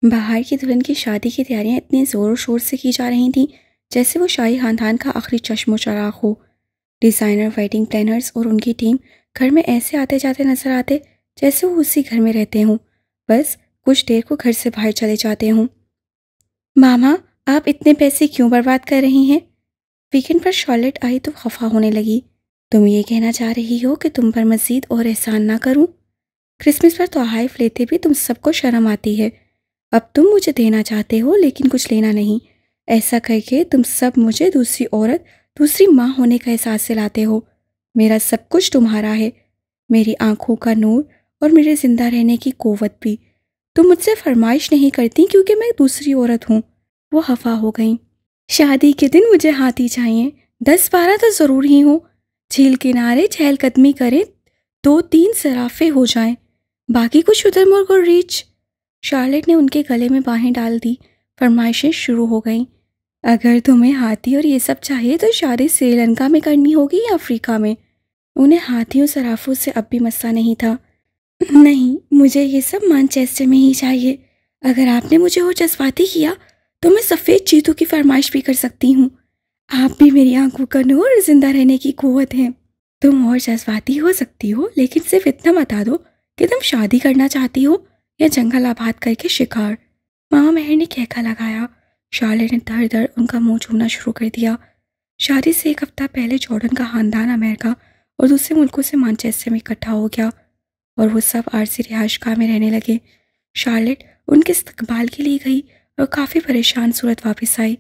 باہر کی دلہن کی شادی کی تیاریاں اتنے زور و شور سے کی جا رہی تھیں جیسے وہ شاہی خاندان کا آخری چشم و چراغ ہو۔ ڈیزائنر، ویڈنگ پلانرز اور ان کی ٹیم گھر میں ایسے آتے جاتے نظر آتے جیسے وہ اسی گھر میں رہتے ہوں، بس کچھ دیر کو گھر سے باہر چلے جاتے ہوں۔ ماما، آپ اتنے پیسے کیوں برباد کر رہی ہیں؟ ویکینڈ پر شارلٹ آئی تو خفا ہونے لگی۔ تم یہ کہنا چاہ رہی ہو کہ تم پر مزید اور احسان نہ کروں؟ کرسمس پر تحائف لیتے بھی تم سب کو شرم آتی ہے۔ اب تم مجھے دینا چاہتے ہو لیکن کچھ لینا نہیں۔ ایسا کر کے تم سب مجھے دوسری عورت، دوسری ماں ہونے کا احساس دلاتے ہو۔ میرا سب کچھ تمہارا ہے، میری آنکھوں کا نور اور میرے زندہ رہنے کی قوت بھی۔ تم مجھ سے فرمائش نہیں کرتی کیونکہ میں دوسری عورت ہوں۔ وہ خفا ہو گئیں۔ شادی کے دن مجھے ہاتھی چاہیے، 10-12 تو ضرور ہی ہوں۔ جھیل کنارے چہل قدمی کریں، 2-3 زرافے ہو جائیں، باقی کچھ شتر مرغ اور ریچھ۔ شارلٹ نے ان کے گلے میں باہیں ڈال دی۔ فرمائشیں شروع ہو گئیں۔ اگر تمہیں ہاتھی اور یہ سب چاہیے تو شادی سری لنکا میں کرنی ہوگی یا افریقہ میں؟ انہیں ہاتھیوں زرافوں سے اب بھی مسئلہ نہیں تھا۔ نہیں، مجھے یہ سب مانچسٹر میں ہی چاہیے۔ اگر آپ نے مجھے اور جذباتی کیا تو میں سفید چیتوں کی فرمائش بھی کر سکتی ہوں۔ آپ بھی میری آنکھوں کا نور اور زندہ رہنے کی قوت ہیں۔ تم اور جذباتی ہو سکتی ہو لیکن صرف اتنا بتا دو کہ تم شادی کرنا چاہتی ہو یا جنگل آباد کر کے شکار۔ ماما مہر نے کہکا لگایا۔ شارلٹ نے دھڑ دھڑ ان کا منہ چومنا شروع کر دیا۔ شادی سے ایک ہفتہ پہلے جارڈن کا خاندان امریکہ اور دوسرے ملکوں سے مانچسٹر میں اکٹھا ہو گیا اور وہ سب عارضی رہائش گاہ میں رہنے لگے۔ شارلٹ ان کے استقبال کے لیے گئی اور کافی پریشان صورت واپس آئی۔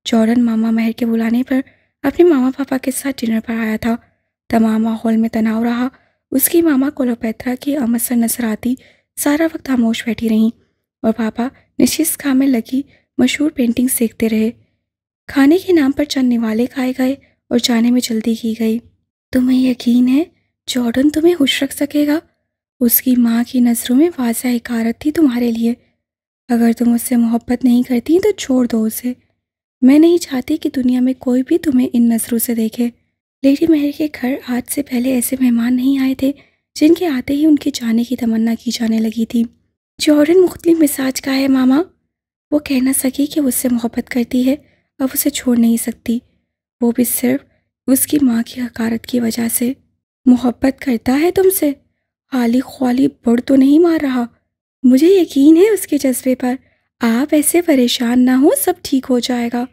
جارڈن ماما مہر کے بلانے پر اپنے ماما پاپا کے ساتھ ڈنر پر آیا تھا۔ تمام ماحول میں تناؤ رہا۔ اس کی ماما کلوپیترا کی آمد سے نظر آتی سارا وقت خاموش بیٹھی رہیں اور پاپا نشست خاں میں لگی مشہور پینٹنگز دیکھتے رہے۔ کھانے کے نام پر چند نوالے کھائے گئے اور جانے میں جلدی کی گئی۔ تمہیں یقین ہے جارڈن تمہیں خوش رکھ سکے گا؟ اس کی ماں کی نظروں میں واضح حقارت تھی تمہارے لیے۔ اگر تم اس سے محبت نہیں کرتی تو چھوڑ دو اسے۔ میں نہیں چاہتی کہ دنیا میں کوئی بھی تمہیں ان نظروں سے دیکھے۔ لیڈی مہر کے گھر آج سے پہلے ایسے مہمان نہیں آئے تھے جن کے آتے ہی ان کے جانے کی تمنا کی جانے لگی تھی۔ جارڈن مختلف مزاج کا ہے ماما۔ وہ کہہ نہ سکی کہ وہ اس سے محبت کرتی ہے، اب اسے چھوڑ نہیں سکتی، وہ بھی صرف اس کی ماں کی حقارت کی وجہ سے۔ محبت کرتا ہے تم سے؟ خالی خوالی بڑ تو نہیں مار رہا؟ مجھے یقین ہے اس کے جذبے پر۔ آپ ایسے پریشان نہ ہو، سب ٹھیک ہو جائے گا۔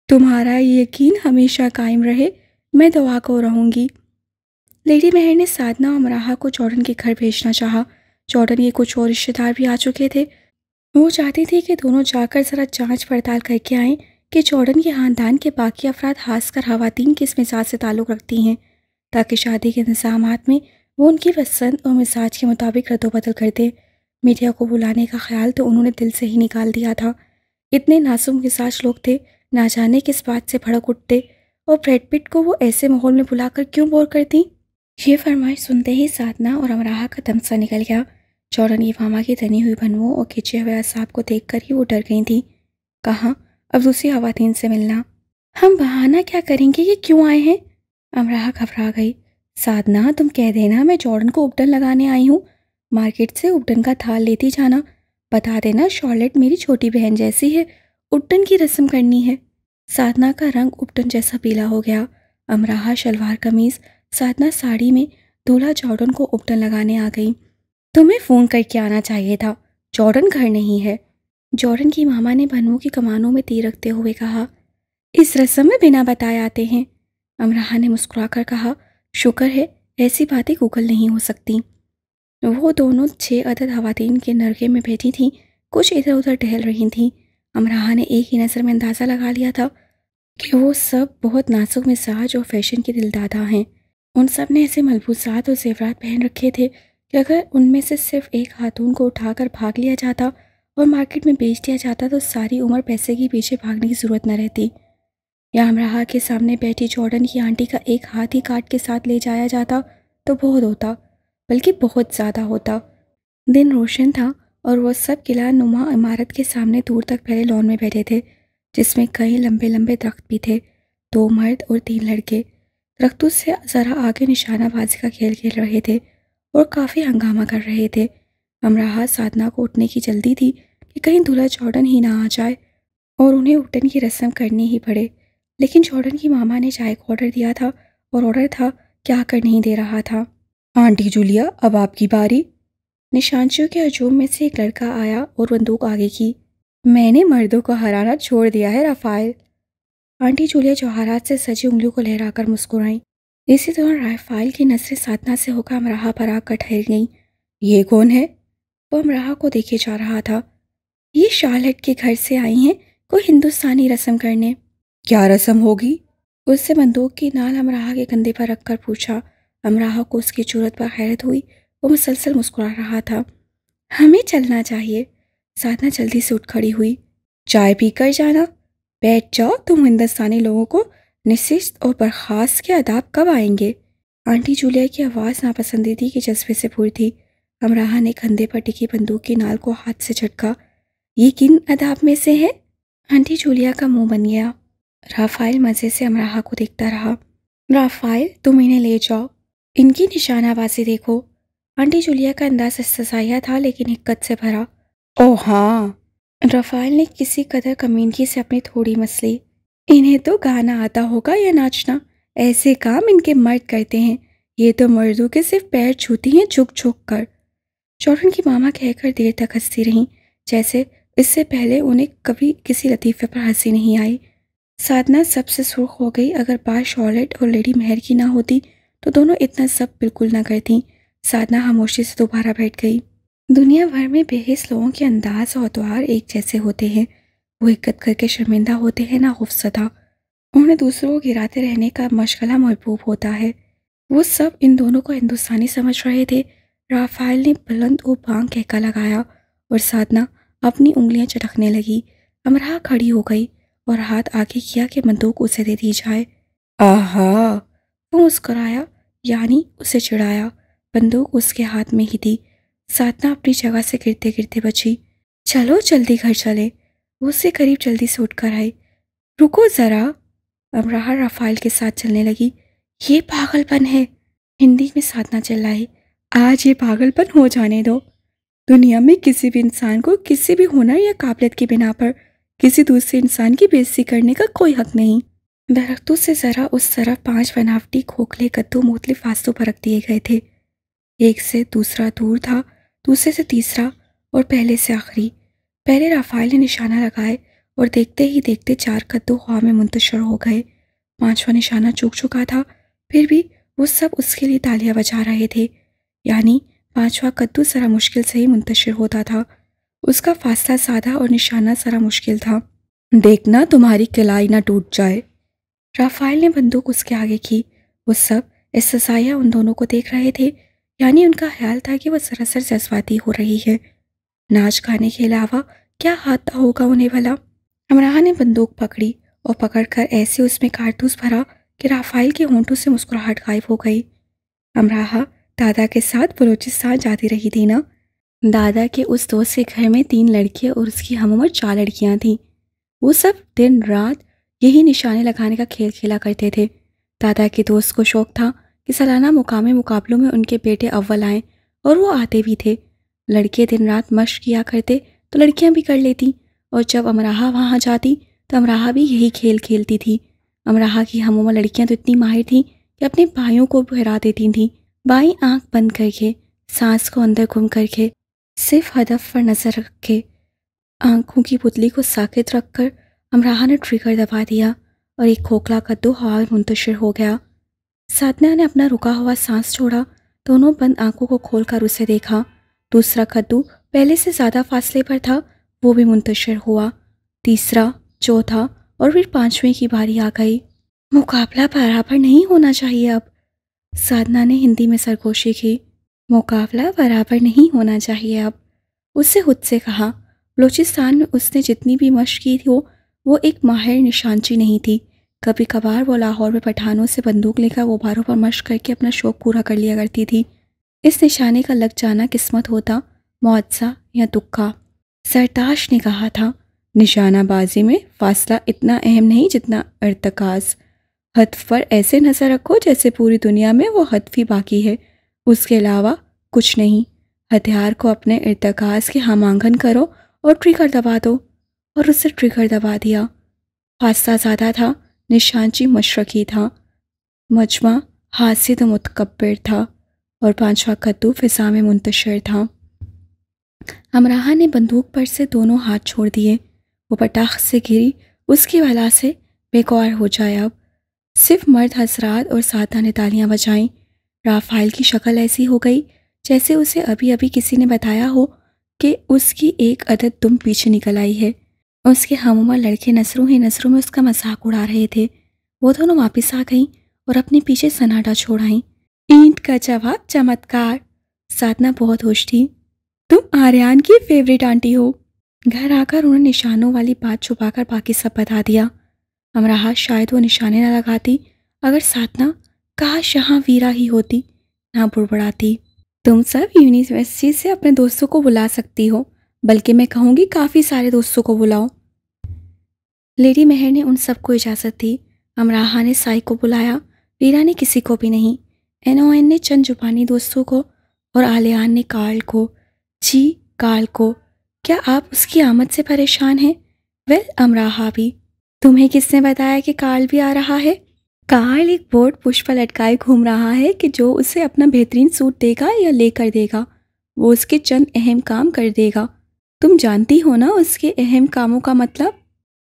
تمہارا یقین ہمیشہ قائم رہے، میں دعا کو رہوں گی۔ لیڈی مہر نے سادنا اور امراحہ کو جارڈن کے گھر بھیجنا چاہا۔ جارڈن کے کچھ اور رشتہ دار بھی آ چکے تھے۔ وہ چاہتی تھی کہ دونوں جا کر ذرا جانچ پڑتال کر کے آئیں کہ جارڈن کے خاندان کے باقی افراد خاص کر خواتین کس مزاج سے تعلق رکھتی ہیں، تاکہ شادی کے انتظامات میں وہ ان کی پسند اور مزاج کے مطابق رد و بدل کر دے۔ میڈیا کو بلانے کا خیال تو انہوں نے دل سے ہی نکال دیا تھا۔ اتنے نازک مزاج لوگ تھے، نہ جانے کس بات سے بھڑک اٹھتے، اور بریڈ پٹ کو وہ ایسے ماحول میں بلا کر کیوں بور کرتی؟ یہ فرمائش سنتے ہی سادنا اور امراحہ کا دم سا نکل گیا۔ جارڈن کی ماما کی تنی ہوئی بنوؤں اور کھچے ہوئے اعصاب کو دیکھ کر ہی وہ ڈر گئی تھیں۔ کہاں اب دوسری خواتین سے ملنا؟ ہم بہانہ کیا کریں گے، یہ کیوں آئے ہیں؟ امراحہ گھبرا گئی۔ سادنا، تم کہہ دینا میں جارڈن کو اپٹن لگانے آئی ہوں، مارکیٹ سے اپٹن کا تھال لیتی جانا۔ بتا دینا شارلٹ میری چھوٹی بہن جیسی ہے، اپٹن کی رسم کرنی ہے۔ سادنا کا رنگ اپٹن جیسا پیلا ہو گیا۔ امراحہ شلوار قمیض، سادنا ساڑی میں دولہا جارڈن کو اپٹن لگانے آ گئی۔ تمہیں فون کر کے آنا چاہیے تھا، جارڈن گھر نہیں ہے۔ جارڈن کی ماما نے بنوں کی کمانوں میں تیر رکھتے ہوئے کہا، اس رسم میں بنا بتائے آتے ہیں۔ امراحہ نے مسکرا کر کہا، شکر ہے ایسی باتیں گوگل نہیں ہو سکتی۔ وہ دونوں 6 عدد خواتین کے نرگے میں بیٹھی تھیں، کچھ ادھر ادھر ٹہل رہی تھیں۔ امراحہ نے ایک ہی نظر میں اندازہ لگا لیا تھا کہ وہ سب بہت نازک مزاج اور فیشن کی دلدادہ ہیں۔ ان سب نے ایسے ملبوسات اور زیورات پہن رکھے تھے کہ اگر ان میں سے صرف ایک خاتون کو اٹھا کر بھاگ لیا جاتا اور مارکیٹ میں بیچ دیا جاتا تو ساری عمر پیسے کے پیچھے بھاگنے کی ضرورت نہ رہتی۔ یا امراحہ کے سامنے بیٹھی جارڈن کی آنٹی کا ایک ہاتھ ہی کاٹ کے ساتھ لے جایا جاتا تو بہت ہوتا، بلکہ بہت زیادہ ہوتا۔ دن روشن تھا اور وہ سب قلعہ نما عمارت کے سامنے دور تک پھیلے لان میں بیٹھے تھے، جس میں کئی لمبے لمبے درخت بھی تھے۔ 2 مرد اور 3 لڑکے درختوں سے ذرا آگے نشانہ بازی کا کھیل کھیل رہے تھے اور کافی ہنگامہ کر رہے تھے۔ امراحہ سادنا کو اٹھنے کی جلدی تھی کہ کہیں دولہا جارڈن ہی نہ آ جائے اور انہیں اٹھن کی رسم کرنی ہی پڑے، لیکن جارڈن کی ماما نے چائے کا آرڈر دیا تھا اور آرڈر تھا کہ آ کر نہیں دے رہا تھا۔ آنٹی جولیا، اب آپ کی باری۔ نشانچیوں کے ہجوم میں سے ایک لڑکا آیا اور بندوق آگے کی۔ میں نے مردوں کو ہرانا چھوڑ دیا ہے رافائل۔ آنٹی جولیا جوہرات سے سجی انگلیوں کو لہرا کر مسکرائیں۔ اسی دوران رافائل کی نظریں سادنا سے ہو کر امراہا پر آ کر ٹھہر گئیں۔ یہ کون ہے؟ وہ امراہا کو دیکھے جا رہا تھا۔ یہ شارلٹ کے گھر سے آئی ہیں کوئی ہندوستانی رسم کرنے۔ کیا رسم ہوگی؟ اس سے بندوق کی نال امراہا کے کندھے پر رکھ کر پوچھا۔ امراہا کو اس کی جرأت پر حیرت ہوئی۔ وہ مسلسل مسکرا رہا تھا۔ ہمیں چلنا چاہیے۔ سادنا جلدی سے اٹھ کھڑی ہوئی۔ چائے پی کر جانا؟ بیٹھ جاؤ، تم ہندوستانی لوگوں کو نشست اور برخاست کے آداب کب آئیں گے؟ آنٹی جولیا کی آواز ناپسندیدگی کے جذبے سے پُر تھی۔ امراہا نے کندھے پر ٹکی بندوق کی نال کو ہاتھ سے جھٹکا۔ یہ کن آداب میں سے ہے؟ آنٹی جولیا کا منہ بن گیا۔ رافائل مزے سے امراہا کو دیکھتا رہا۔ رافائل، تم انہیں لے جاؤ، ان کی نشانہ بازی دیکھو۔ آنٹی جولیا کا انداز استحضائیہ تھا لیکن حقت سے بھرا۔ اوہ ہاں، رافائل نے کسی قدر کمینگی سے اپنی تھوڑی مسلی۔ انہیں تو گانا آتا ہوگا یا ناچنا، ایسے کام ان کے مرد کرتے ہیں، یہ تو مردوں کے صرف پیر چھوتی ہیں جھک جھک کر۔ جارڈن کی ماما کہہ کر دیر تک ہنستی رہیں، جیسے اس سے پہلے انہیں کبھی کسی لطیفے پر ہنسی نہیں آئی۔ سادنا سب سے سرخ ہو گئی۔ اگر بات شارلٹ اور لیڈی مہر کی نہ ہوتی تو دونوں اتنا سب بالکل نہ کرتیں۔ سادنا خاموشی سے دوبارہ بیٹھ گئی۔ دنیا بھر میں بے حس لوگوں کے انداز اور اطوار ایک جیسے ہوتے ہیں، وہ حقت کر کے شرمندہ ہوتے ہیں نہ خوفزدہ۔ انہیں دوسروں کو گراتے رہنے کا مشغلہ محبوب ہوتا ہے۔ وہ سب ان دونوں کو ہندوستانی سمجھ رہے تھے۔ رافائل نے بلند و بانگ کہکا لگایا اور سادنا اپنی انگلیاں چٹکنے لگی۔ امراہا کھڑی ہو گئی اور ہاتھ آگے کیا کہ بندوق اسے دے دی جائے۔ آہا، وہ مسکرایا، یعنی اسے چڑھایا۔ بندوق اس کے ہاتھ میں ہی تھی۔ سادنا اپنی جگہ سے گرتے گرتے بچی۔ چلو جلدی گھر چلے۔ وہ اس سے قریب جلدی سے اٹھ کر آئی۔ رکو ذرا۔ امراہا رافائل کے ساتھ چلنے لگی۔ یہ پاگل پن ہے، ہندی میں سادنا چلائی۔ آج یہ پاگل پن ہو جانے دو۔ دنیا میں کسی بھی انسان کو کسی بھی ہنر یا قابلیت کی بنا پر کسی دوسرے انسان کی بے عزتی کرنے کا کوئی حق نہیں۔ درختوں سے ذرا اس طرف 5 بناوٹی کھوکھلے کدو مختلف فاصلوں پر رکھ دیے گئے تھے۔ ایک سے دوسرا دور تھا، دوسرے سے تیسرا اور پہلے سے آخری۔ پہلے رافائل نے نشانہ لگائے اور دیکھتے ہی دیکھتے 4 کدو ہوا میں منتشر ہو گئے۔ 5واں نشانہ چوک چکا تھا، پھر بھی وہ سب اس کے لیے تالیاں بجا رہے تھے، یعنی 5واں کدو ذرا مشکل سے ہی منتشر ہوتا تھا۔ اس کا فاصلہ زیادہ اور نشانہ ذرا مشکل تھا۔ دیکھنا تمہاری کلائی نہ ٹوٹ جائے۔ رافائل نے بندوق اس کے آگے کی۔ وہ سب استحضائیہ ان دونوں کو دیکھ رہے تھے، یعنی ان کا خیال تھا کہ وہ سراسر جذباتی ہو رہی ہے۔ ناچ گانے کے علاوہ کیا آتا ہوگا انہیں بھلا؟ امراہا نے بندوق پکڑی اور پکڑ کر ایسے اس میں کارتوس بھرا کہ رافائل کے ہونٹوں سے مسکراہٹ غائب ہو گئی۔ امراہا، دادا کے ساتھ بلوچستان جاتی رہی تھی نا؟ دادا کے اس دوست کے گھر میں 3 لڑکے اور اس کی ہم عمر 4 لڑکیاں تھیں۔ وہ سب دن رات یہی نشانے لگانے کا کھیل کھیلا کرتے تھے۔ دادا کے دوست کو شوق تھا کہ سالانہ مقامی مقابلوں میں ان کے بیٹے اول آئیں، اور وہ آتے بھی تھے۔ لڑکے دن رات مشق کیا کرتے تو لڑکیاں بھی کر لیتیں، اور جب امراہا وہاں جاتی تو امراہا بھی یہی کھیل کھیلتی تھی۔ امراہا کی ہم عمر لڑکیاں تو اتنی ماہر تھیں کہ اپنے بھائیوں کو بہرا دیتی تھیں۔ بائیں آنکھ بند کر کے، سانس کو اندر گم کر کے، صرف ہدف پر نظر رکھ کے، آنکھوں کی پتلی کو ساکت رکھ کر امراہا نے ٹریگر دبا دیا اور ایک کھوکھلا کدو ہوا میں منتشر ہو گیا۔ سادنا نے اپنا رکا ہوا سانس چھوڑا، دونوں بند آنکھوں کو کھول کر اسے دیکھا۔ دوسرا کدو پہلے سے زیادہ فاصلے پر تھا، وہ بھی منتشر ہوا۔ تیسرا، چوتھا اور پھر 5ویں کی باری آ گئی۔ مقابلہ برابر نہیں ہونا چاہیے اب، سادنا نے ہندی میں سرگوشی کی۔ مقابلہ برابر نہیں ہونا چاہیے اب، اس سے خود سے کہا۔ بلوچستان میں اس نے جتنی بھی مشق کی تھی وہ ایک ماہر نشانچی نہیں تھی۔ کبھی کبھار وہ لاہور میں پٹھانوں سے بندوق لے کر غباروں پر مشق کر کے اپنا شوق پورا کر لیا کرتی تھی۔ اس نشانے کا لگ جانا قسمت ہوتا، معجزہ یا تکا۔ سرتاش نے کہا تھا، نشانہ بازی میں فاصلہ اتنا اہم نہیں جتنا ارتکاز۔ ہدف پر ایسے نظر رکھو جیسے پوری دنیا میں وہ ہدف ہی باقی ہے، اس کے علاوہ کچھ نہیں۔ ہتھیار کو اپنے ارتکاز کے ہم آہنگ کرو اور ٹریگر دبا دو، اور اسے ٹریگر دبا دیا۔ فاصلہ زیادہ تھا، نشانچی مشرقی تھا، مجمع حاسد و متکبر تھا، اور پانچواں کدو فضا میں منتشر تھا۔ امراحہ نے بندوق پر سے دونوں ہاتھ چھوڑ دیے۔ وہ پٹاخ سے گری، اس کی ولا سے بیکار ہو جائے۔ اب صرف مرد حضرات اور سادہ نے تالیاں بجائیں۔ رافائل کی شکل ایسی ہو گئی جیسے اسے ابھی ابھی کسی نے بتایا ہو کہ اس کی ایک عدد دم پیچھے نکل آئی ہے۔ اس کے ہم عمر لڑکے نظروں ہی نظروں میں اس کا مذاق اڑا رہے تھے۔ وہ دونوں واپس آ گئیں اور اپنے پیچھے سناٹا چھوڑ آئیں۔ اینٹ کا جواب چمتکار۔ سادنا بہت ہوش تھی۔ تم آریان کی فیوریٹ آنٹی ہو۔ گھر آ کر انہوں نے نشانوں والی بات چھپا کر باقی سب بتا دیا۔ امراحہ شاید وہ نشانے نہ لگاتی اگر سادنا کاش یہاں ویرا ہی ہوتی، نہ بڑبڑاتی۔ تم سب یونیورسٹی سے اپنے دوستوں کو بلا سکتی ہو، بلکہ میں کہوں گی کافی سارے دوستوں کو بلاؤ۔ لیڈی مہر نے ان سب کو اجازت دی۔ امراحہ نے سائی کو بلایا، ویرا نے کسی کو بھی نہیں۔ NON نے چند زبانی دوستوں کو اور آلیان نے کارل کو۔ جی کارل کو، کیا آپ اس کی آمد سے پریشان ہیں؟ ویل امراحہ بھی۔ تمہیں کس نے بتایا کہ کارل بھی آ رہا ہے؟ کارل ایک بورڈ پش پر لٹکائے گھوم رہا ہے کہ جو اسے اپنا بہترین سوٹ دے گا یا لے کر دے گا وہ اس کے چند اہم کام کر دے گا۔ تم جانتی ہو نا اس کے اہم کاموں کا مطلب؟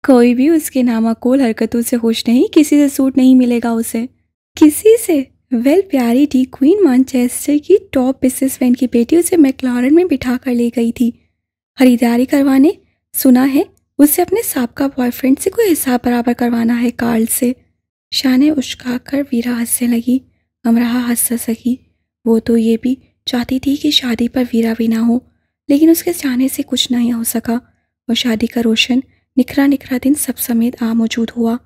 کوئی بھی اس کے نامعقول حرکتوں سے خوش نہیں، کسی سے سوٹ نہیں ملے گا اسے۔ کسی سے؟ ویل پیاری ڈی کوئن مانچسٹر کی ٹاپ بزنس مین کی بیٹی اسے میکلارن میں بٹھا کر لے گئی تھی خریداری کروانے۔ سنا ہے اسے اپنے سابقہ بوائے فرینڈ سے کوئی حساب برابر کروانا ہے کارل سے۔ شانے اچکا کر ویرا ہنسنے لگی۔ امراحہ ہنس سکی۔ وہ تو یہ بھی چاہتی تھی کہ شادی پر ویرا بھی نہ ہو، لیکن اس کے جانے سے کچھ نہیں ہو سکا اور شادی کا روشن نکھرا نکھرا دن سب سمیت موجود ہوا۔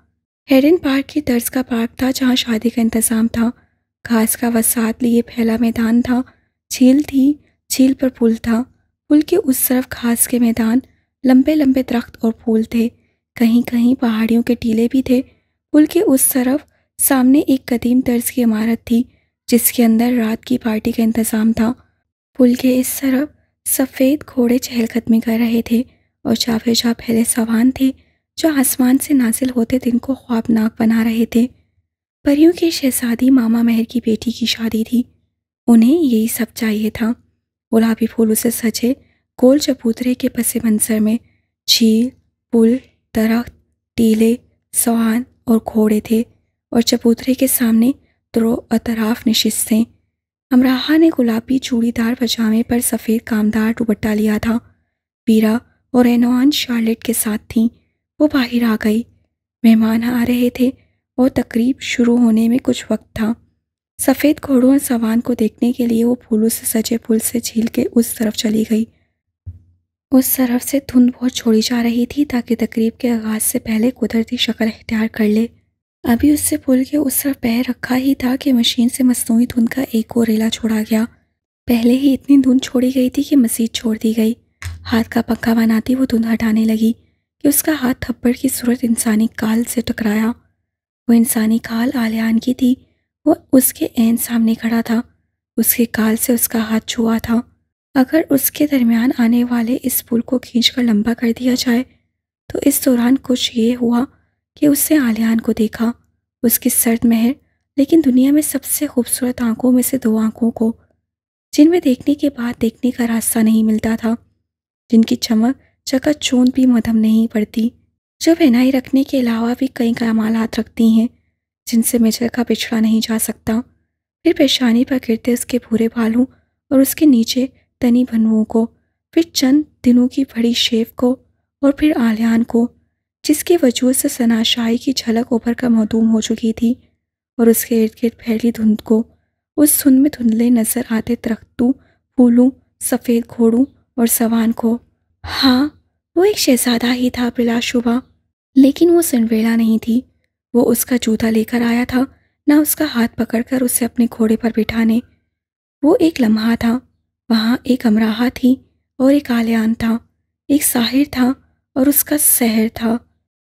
ہیڈن پارک کی طرز کا پارک تھا جہاں شادی کا انتظام تھا۔ گھاس کا وسعت لیے پھیلا میدان تھا، جھیل تھی، جھیل پر پل تھا، پل کے اس طرف گھاس کے میدان، لمبے لمبے درخت اور پھول تھے، کہیں کہیں پہاڑیوں کے ٹیلے بھی تھے۔ پل کے اس طرف سامنے ایک قدیم طرز کی عمارت تھی جس کے اندر رات کی پارٹی کا انتظام تھا۔ پل کے اس طرف سفید گھوڑے چہل قدمی کر رہے تھے اور جا بجا پھیلے سوان تھے جو آسمان سے نازل ہوتے دن کو خوابناک بنا رہے تھے۔ پریوں کی شہزادی ماما مہر کی بیٹی کی شادی تھی، انہیں یہی سب چاہیے تھا۔ گلابی پھولوں سے سجے گول چبوترے کے پس منظر میں جھیل، پل، درخت، ٹیلے، سوان اور گھوڑے تھے اور چبوترے کے سامنے درو اطراف نشستیں۔ امراحہ نے گلابی چوڑی دار پجامے پر سفید کامدار دوپٹہ لیا تھا۔ ویرا اور NON شارلٹ کے ساتھ تھیں۔ وہ باہر آ گئی۔ مہمان آ رہے تھے اور تقریب شروع ہونے میں کچھ وقت تھا۔ سفید گھوڑوں اور سوان کو دیکھنے کے لیے وہ پھولوں سے سجے پل سے جھیل کے اس طرف چلی گئی۔ اس طرف سے دھند بہت چھوڑی جا رہی تھی تاکہ تقریب کے آغاز سے پہلے قدرتی شکل اختیار کر لے۔ ابھی اس سے پل کے اس طرف پیر رکھا ہی تھا کہ مشین سے مصنوعی دھند کا ایک اور ریلا چھوڑا گیا۔ پہلے ہی اتنی دھند چھوڑی گئی تھی کہ مزید چھوڑ دی گئی۔ ہاتھ کا پنکھا بناتی وہ دھند ہٹانے لگی کہ اس کا ہاتھ تھپڑ کی صورت انسانی کال سے ٹکرایا۔ وہ انسانی کال آلیان کی تھی۔ وہ اس کے عین سامنے کھڑا تھا۔ اس کے کال سے اس کا ہاتھ چھوا تھا۔ اگر اس کے درمیان آنے والے اس پل کو کھینچ کر لمبا کر دیا جائے تو اس دوران کچھ یہ ہوا کہ اس نے آلیان کو دیکھا، اس کی سرد مہر لیکن دنیا میں سب سے خوبصورت آنکھوں میں سے دو آنکھوں کو، جن میں دیکھنے کے بعد دیکھنے کا راستہ نہیں ملتا تھا، جن کی چمک چکا چوند بھی مدھم نہیں پڑتی، جو بینائی رکھنے کے علاوہ بھی کئی کمالات رکھتی ہیں جن سے مچل کا بچھڑا نہیں جا سکتا۔ پھر پیشانی پر گرتے اس کے بھورے بالوں اور اس کے نیچے تنی بھنوؤں کو، پھر چند دنوں کی بڑی شیف کو اور پھر آلیان کو جس کے وجود سے سناشائی کی جھلک ابھر کر معدوم ہو چکی تھی، اور اس کے ارد گرد پھیلی دھند کو، اس دھند میں دھندلے نظر آتے درختوں، پھولوں، سفید گھوڑوں اور سوان کو۔ ہاں وہ ایک شہزادہ ہی تھا بلا شبہ، لیکن وہ سنڈریلا نہیں تھی۔ وہ اس کا جوتا لے کر آیا تھا، نہ اس کا ہاتھ پکڑ کر اسے اپنے گھوڑے پر بٹھانے۔ وہ ایک لمحہ تھا، وہاں ایک امراحہ تھی اور ایک آلیان تھا، ایک ساحر تھا اور اس کا سحر تھا،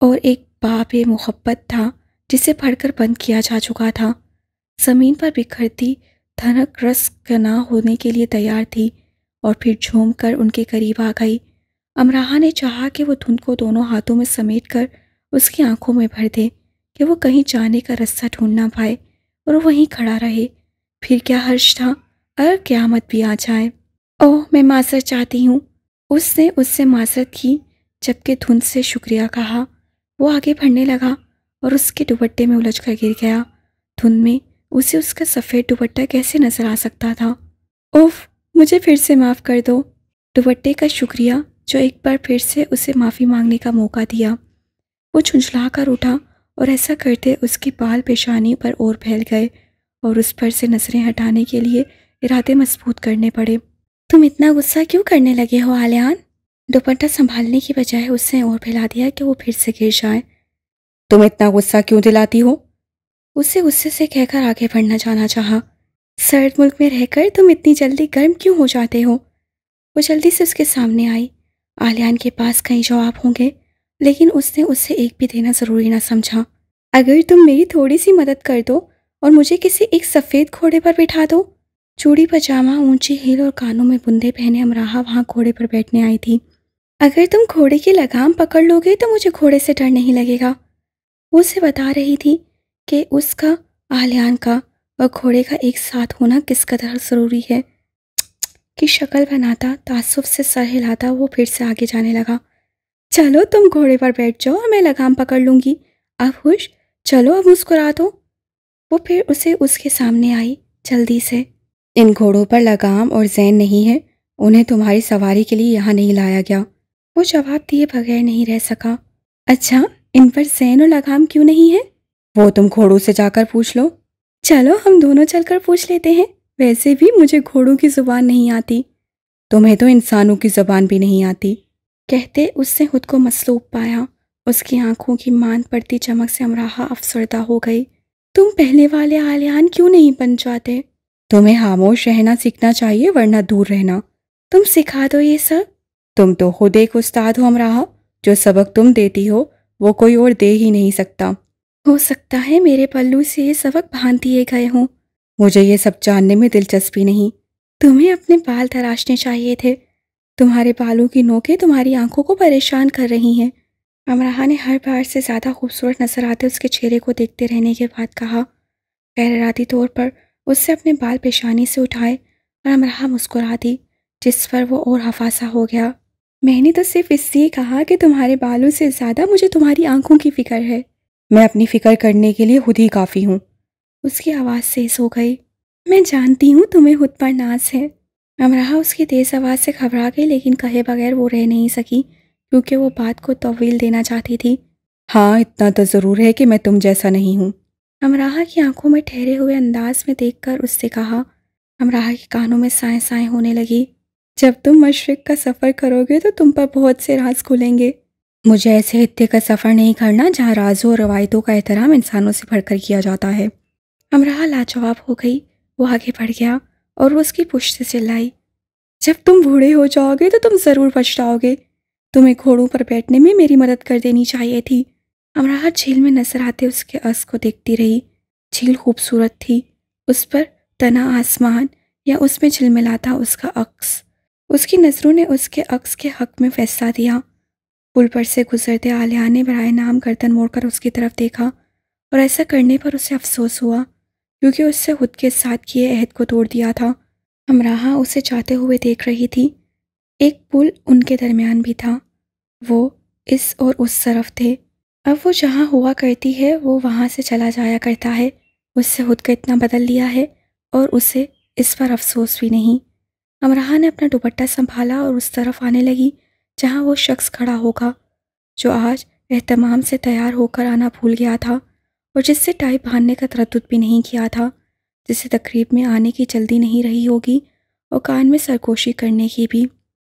اور ایک باب محبت تھا جسے پڑھ کر بند کیا جا چکا تھا۔ زمین پر بکھرتی دھنک رس گنا ہونے کے لیے تیار تھی اور پھر جھوم کر ان کے قریب آ گئی امراہا نے چاہا کہ وہ دھند کو دونوں ہاتھوں میں سمیٹ کر اس کی آنکھوں میں بھر دے کہ وہ کہیں جانے کا راستہ ڈھونڈ نہ پائے اور وہیں کھڑا رہے۔ پھر کیا حرج تھا اگر قیامت بھی آ جائے۔ اوہ میں معذرت چاہتی ہوں، اس نے اس سے معذرت کی جبکہ دھند سے شکریہ کہا۔ وہ آگے بڑھنے لگا اور اس کے دوپٹے میں الجھ کر گر گیا۔ دھند میں اسے اس کا سفید دوپٹہ کیسے نظر آ سکتا تھا؟ اوف، مجھے پھر سے معاف کر دو۔ دوپٹے کا شکریہ جو ایک بار پھر سے اسے معافی مانگنے کا موقع دیا۔ وہ جھنجھلا کر اٹھا اور ایسا کرتے اس کے بال پیشانی پر اور پھیل گئے اور اس پر سے نظریں ہٹانے کے لیے ارادے مضبوط کرنے پڑے۔ تم اتنا غصہ کیوں کرنے لگے ہو آلیان؟ دوپٹہ سنبھالنے کی بجائے اس نے اور پھیلا دیا کہ وہ پھر سے گر جائے۔ تم اتنا غصہ کیوں دلاتی ہو؟ اسے غصے سے کہہ کر آگے بڑھنا جانا چاہا۔ سرد ملک میں رہ کر تم اتنی جلدی گرم کیوں ہو جاتے ہو؟ وہ جلدی سے اس کے سامنے آئی۔ آلیان کے پاس کئی جواب ہوں گے لیکن اس نے اسے ایک بھی دینا ضروری نہ سمجھا۔ اگر تم میری تھوڑی سی مدد کر دو اور مجھے کسی ایک سفید گھوڑے پر بٹھا دو۔ چوڑی پاجامہ، اونچی ہیل اور کانوں میں بندے پہنے امراہا وہاں گھوڑے پر بیٹھنے آئی تھی۔ اگر تم گھوڑے کی لگام پکڑ لو گے تو مجھے گھوڑے سے ڈر نہیں لگے گا۔ وہ اسے بتا رہی تھی کہ اس کا، آلیان کا اور گھوڑے کا ایک ساتھ ہونا کس قدر ضروری ہے۔ کی شکل بناتا، تعصب سے سر ہلاتا وہ پھر سے آگے جانے لگا۔ چلو تم گھوڑے پر بیٹھ جاؤ اور میں لگام پکڑ لوں گی۔ اب خوش؟ چلو اب مسکرا دو۔ وہ پھر اسے اس کے سامنے آئی جلدی سے۔ ان گھوڑوں پر لگام اور زین نہیں ہے، انہیں تمہاری سواری کے لیے یہاں نہیں لایا گیا۔ وہ جواب دیے بغیر نہیں رہ سکا۔ اچھا، ان پر زین اور لگام کیوں نہیں ہے؟ وہ تم گھوڑوں سے جا کر پوچھ لو۔ چلو ہم دونوں چل کر پوچھ لیتے ہیں، ویسے بھی مجھے گھوڑوں کی زبان نہیں آتی۔ تمہیں تو انسانوں کی زبان بھی نہیں آتی۔ کہتے اس نے خود کو مصلوب پایا۔ اس کی آنکھوں کی ماند پڑتی چمک سے امراہا افسردہ ہو گئی۔ تم پہلے والے آلیان کیوں نہیں بن جاتے؟ تمہیں خاموش رہنا سیکھنا چاہیے ورنہ دور رہنا۔ تم سکھا دو یہ سب۔ تم تو خود ایک استاد ہو امراہا، جو سبق تم دیتی ہو وہ کوئی اور دے ہی نہیں سکتا۔ ہو سکتا ہے میرے پلو سے یہ سبق باندھ دیے گئے ہوں۔ مجھے یہ سب جاننے میں دلچسپی نہیں۔ تمہیں اپنے بال تراشنے چاہیے تھے۔ تمہارے بالوں کی نوکیں تمہاری آنکھوں کو پریشان کر رہی ہیں۔ امراہا نے ہر بار سے زیادہ خوبصورت نظر آتے اس کے چہرے کو دیکھتے رہنے کے بعد کہا۔ غیر ارادی طور پر اس سے اپنے بال پیشانی سے اٹھائے اور امراہا مسکرا دی، جس پر وہ اور حفاظہ ہو گیا۔ میں نے تو صرف اس لیے کہا کہ تمہارے بالوں سے زیادہ مجھے تمہاری آنکھوں کی فکر ہے۔ میں اپنی فکر کرنے کے لیے خود ہی کافی ہوں۔ اس کی آواز تیز ہو گئی۔ میں جانتی ہوں تمہیں خود پر ناز ہے۔ امراہا اس کی تیز آواز سے گھبرا گئی لیکن کہے بغیر وہ رہ نہیں سکی کیونکہ وہ بات کو طویل دینا چاہتی تھی۔ ہاں اتنا تو ضرور ہے کہ میں تم جیسا نہیں ہوں۔ امراہا کی آنکھوں میں ٹھہرے ہوئے انداز میں دیکھ کر اس سے کہا۔ امراہا کے کانوں میں سائیں سائیں ہونے لگی۔ جب تم مشرق کا سفر کرو گے تو تم پر بہت سے راز کھلیں گے۔ مجھے ایسے خطے کا سفر نہیں کرنا جہاں رازوں اور روایتوں کا احترام انسانوں سے بڑھ کر کیا جاتا ہے۔ امراہا لاجواب ہو گئی۔ وہ آگے بڑھ گیا اور وہ اس کی پشت سے چلائی۔ جب تم بوڑھے ہو جاؤ گے تو تم ضرور پچھتاؤ گے۔ تمہیں گھوڑوں پر بیٹھنے میں میری مدد کر دینی چاہیے تھی۔ امراہا جھیل میں نظر آتے اس کے عکس کو دیکھتی رہی۔ جھیل خوبصورت تھی، اس پر تنا آسمان یا اس میں جھلملاتا اس کا عکس۔ اس کی نظروں نے اس کے عکس کے حق میں فیصلہ دیا۔ پل پر سے گزرتے آلیان نے برائے نام گردن موڑ کر اس کی طرف دیکھا اور ایسا کرنے پر اسے افسوس ہوا کیونکہ اس سے خود کے ساتھ کیے عہد کو توڑ دیا تھا۔ امراہا اسے جاتے ہوئے دیکھ رہی تھی۔ ایک پل ان کے درمیان بھی تھا، وہ اس اور اس طرف تھے۔ اب وہ جہاں ہوا کرتی ہے وہ وہاں سے چلا جایا کرتا ہے۔ اس سے خود کو اتنا بدل لیا ہے اور اسے اس پر افسوس بھی نہیں۔ امراہا نے اپنا دوپٹہ سنبھالا اور اس طرف آنے لگی جہاں وہ شخص کھڑا ہوگا جو آج اہتمام سے تیار ہو کر آنا بھول گیا تھا اور جس سے ٹائی باندھنے کا تردد بھی نہیں کیا تھا، جسے تقریب میں آنے کی جلدی نہیں رہی ہوگی اور کان میں سرگوشی کرنے کی بھی۔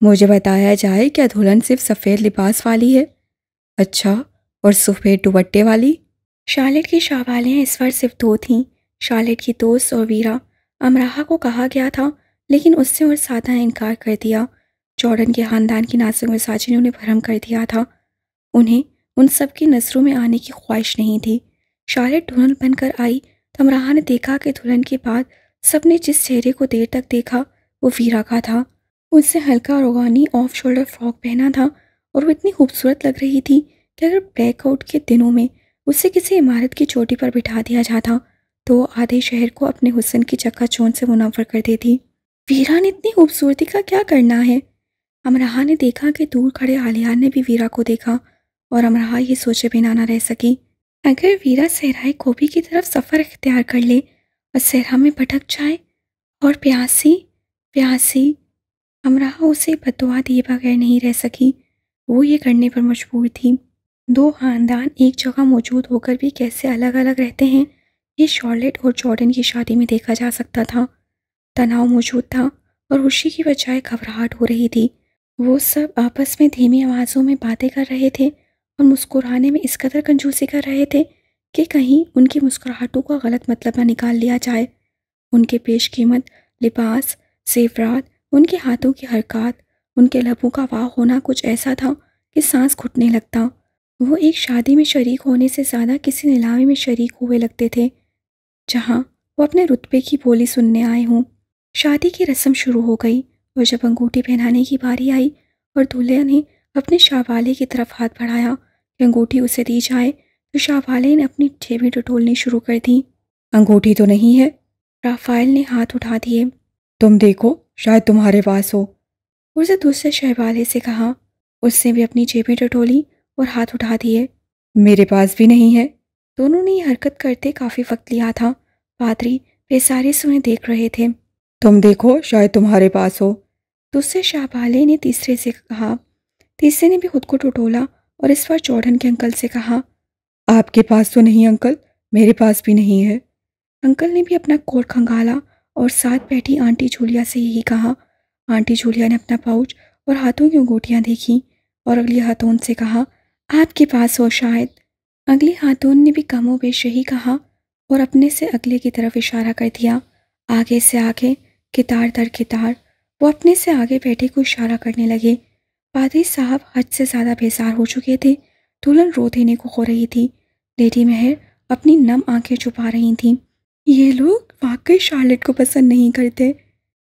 مجھے بتایا جائے کیا دلہن صرف سفید لباس والی ہے؟ اچھا، اور سفید دوپٹے والی؟ شارلٹ کی شاہبالیاں اس وقت صرف دو تھیں، شارلٹ کی دوست اور ویرا۔ امراہا کو کہا گیا تھا لیکن اس نے اور سادہ انکار کر دیا۔ جارڈن کے خاندان کی نازک مزاجی نے انہیں بھرم کر دیا تھا۔ انہیں ان سب کی نظروں میں آنے کی خواہش نہیں تھی۔ شارلٹ دلہن بن کر آئی تو امراہا نے دیکھا کہ دلہن کے بعد سب نے جس چہرے کو دیر تک دیکھا وہ ویرا کا تھا۔ اس سے ہلکا روغانی آف شولڈر فراک پہنا تھا اور وہ اتنی خوبصورت لگ رہی تھی کہ اگر بلیک آؤٹ کے دنوں میں اسے کسی عمارت کی چوٹی پر بٹھا دیا جاتا تو وہ آدھے شہر کو اپنے حسن کی چکا چوند سے منور کر دیتی۔ ویرا نے اتنی خوبصورتی کا کیا کرنا ہے؟ امرہا نے دیکھا کہ دور کھڑے عالیان نے بھی ویرا کو دیکھا اور امرہا یہ سوچے بنا نہ رہ سکی، اگر ویرا صحرائے گوبی کی طرف سفر اختیار کر لے اور صحرا میں بھٹک جائے اور پیاسی پیاسی، امرہا اسے بددعا دیے بغیر نہیں رہ سکی، وہ یہ کرنے پر مجبور تھی۔ دو خاندان ایک جگہ موجود ہو کر بھی کیسے الگ الگ رہتے ہیں، یہ شارلٹ اور جارڈن کی شادی میں دیکھا جا سکتا تھا۔ تناؤ موجود تھا اور خوشی کی بجائے گھبراہٹ ہو رہی تھی۔ وہ سب آپس میں دھیمی آوازوں میں باتیں کر رہے تھے اور مسکرانے میں اس قدر کنجوسی کر رہے تھے کہ کہیں ان کی مسکراہٹوں کا غلط مطلب نہ نکال لیا جائے۔ ان کے پیش قیمت لباس، زیورات، ان کے ہاتھوں کی حرکات، ان کے لبوں کا واہ ہونا کچھ ایسا تھا کہ سانس گھٹنے لگتا۔ وہ ایک شادی میں شریک ہونے سے زیادہ کسی نیلامی میں شریک ہوئے لگتے تھے جہاں وہ اپنے رتبے کی بولی سننے آئے ہوں۔ شادی کی رسم شروع ہو گئی اور جب انگوٹھی پہنانے کی باری آئی اور دولہا نے اپنے شاہ والے کی طرف ہاتھ بڑھایا کہ انگوٹھی اسے دی جائے تو شاہ والے نے اپنی جیبیں ٹٹولنی شروع کر دیں۔ انگوٹھی تو نہیں ہے؟ رافائل نے ہاتھ اٹھا دیے۔ تم دیکھو، شاید تمہارے پاس ہو، اسے دوسرے شاہ والے سے کہا۔ اس نے بھی اپنی جیبیں ٹٹولی اور ہاتھ اٹھا دیے۔ میرے پاس بھی نہیں ہے۔ دونوں نے یہ حرکت کرتے کافی وقت لیا تھا۔ پادری بیسارے سے انہیں دیکھ رہے تھے۔ تم دیکھو، شاید تمہارے پاس ہو، دوسرے شاہ والے نے تیسرے سے کہا۔ تیسرے نے بھی خود کو ٹٹولا اور اس بار جارڈن کے انکل سے کہا، آپ کے پاس تو نہیں انکل، میرے پاس بھی نہیں ہے۔ انکل نے بھی اپنا کوٹ کھنگالا اور ساتھ بیٹھی آنٹی جولیا سے یہی کہا۔ آنٹی جولیا نے اپنا پاؤچ اور ہاتھوں کی انگوٹیاں دیکھیں اور اگلی خاتون سے کہا، آپ کے پاس ہو شاید۔ اگلی خاتون نے بھی کم و بیش یہی کہا اور اپنے سے اگلے کی طرف اشارہ کر دیا۔ آگے سے آگے، کتار در کتار، وہ اپنے سے آگے بیٹھے کو اشارہ کرنے لگے۔ پادری صاحب حد سے زیادہ بیزار ہو چکے تھے۔ دلہن رو دینے کو ہو رہی تھی۔ لیڈی مہر اپنی نم آنکھیں چھپا رہی تھیں۔ یہ لوگ واقعی شارلٹ کو پسند نہیں کرتے۔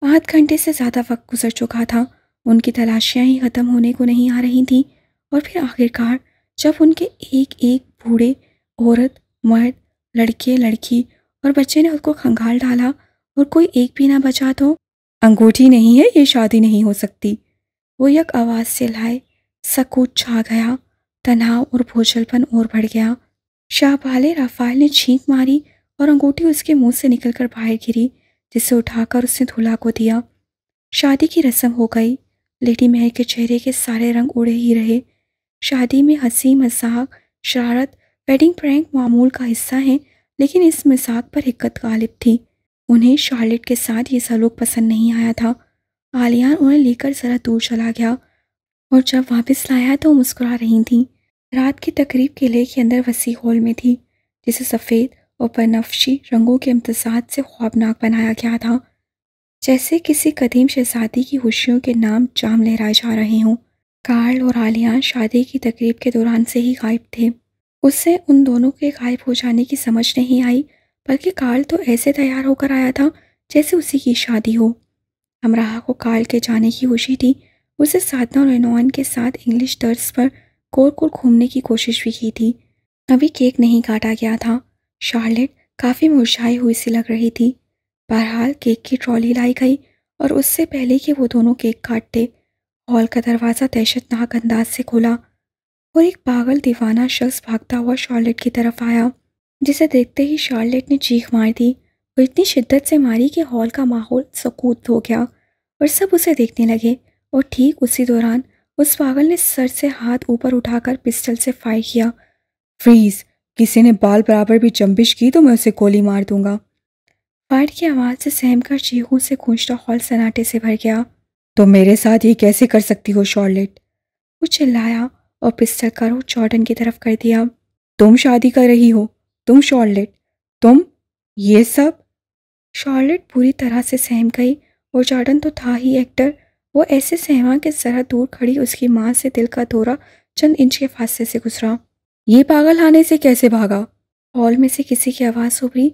آدھ گھنٹے سے زیادہ وقت گزر چکا تھا۔ ان کی تلاشیاں ہی ختم ہونے کو نہیں آ رہی تھیں اور پھر آخرکار جب ان کے ایک ایک بوڑھے، عورت، مرد، لڑکے، لڑکی اور بچے نے اس کو کھنگال ڈالا اور کوئی ایک بھی نہ بچا تو انگوٹھی نہیں ہے، یہ شادی نہیں ہو سکتی، وہ یک آواز سے لائے۔ سکوت چھا گیا، تناؤ اور بوجھل پن اور بڑھ گیا۔ شاہ والے رافائل نے چھینک ماری اور انگوٹھی اس کے منہ سے نکل کر باہر گری، جسے اٹھا کر اس نے دولہا کو دیا۔ شادی کی رسم ہو گئی۔ لیڈی مہر کے چہرے کے سارے رنگ اڑے ہی رہے۔ شادی میں ہنسی، مذاق، شرارت، ویڈنگ پرینک معمول کا حصہ ہیں، لیکن اس مذاق پر حقت غالب تھی۔ انہیں شارلٹ کے ساتھ یہ سلوک پسند نہیں آیا تھا۔ عالیان انہیں لے کر ذرا دور چلا گیا اور جب واپس لایا تو وہ مسکرا رہی تھیں۔ رات کی تقریب قلعے کے اندر وسیع ہال میں تھی، جسے سفید اور بنفشی رنگوں کے امتزاج سے خوابناک بنایا گیا تھا، جیسے کسی قدیم شہزادی کی خوشیوں کے نام جام لہرائے جا رہے ہوں۔ کارل اور عالیان شادی کی تقریب کے دوران سے ہی غائب تھے۔ اس سے ان دونوں کے غائب ہو جانے کی سمجھ نہیں آئی، بلکہ کارل تو ایسے تیار ہو کر آیا تھا جیسے اسی کی شادی ہو۔ امرہا کو کارل کے جانے کی خوشی تھی۔ اسے سادنا اور رینوان کے ساتھ انگلش طرز پر گول گول گھومنے کی کوشش بھی کی تھی۔ ابھی کیک نہیں کاٹا گیا تھا۔ شارلٹ کافی مرجھائی ہوئی سی لگ رہی تھی۔ بہرحال کیک کی ٹرالی لائی گئی اور اس سے پہلے کہ وہ دونوں کیک کاٹتے، ہال کا دروازہ دہشتناک انداز سے کھلا اور ایک پاگل دیوانہ شخص بھاگتا ہوا شارلٹ کی طرف آیا، جسے دیکھتے ہی شارلٹ نے چیخ مار دی اور اتنی شدت سے ماری کہ ہال کا ماحول سکوت ہو گیا اور سب اسے دیکھنے لگے۔ اور ٹھیک اسی دوران اس پاگل نے سر سے ہاتھ اوپر اٹھا کر پسٹل سے فائر کیا۔ فریز! کسی نے بال برابر بھی جنبش کی تو میں اسے گولی مار دوں گا۔ فائر کی آواز سے سہم کر چیخوں سے گونجتا ہال سناٹے سے بھر گیا۔ تم میرے ساتھ یہ کیسے کر سکتی ہو شارلٹ؟ وہ چلایا اور پسٹل کا رخ جارڈن کی طرف کر دیا۔ تم شادی کر رہی ہو؟ تم شارلٹ؟ تم؟ یہ سب؟ شارلٹ پوری طرح سے سہم گئی اور جارڈن تو تھا ہی ایکٹر۔ وہ ایسے سہما کہ ذرا دور کھڑی اس کی ماں سے دل کا دورہ چند انچ کے فاصلے سے گزرا۔ یہ پاگل خانے سے کیسے بھاگا؟ ہال میں سے کسی کی آواز ابھری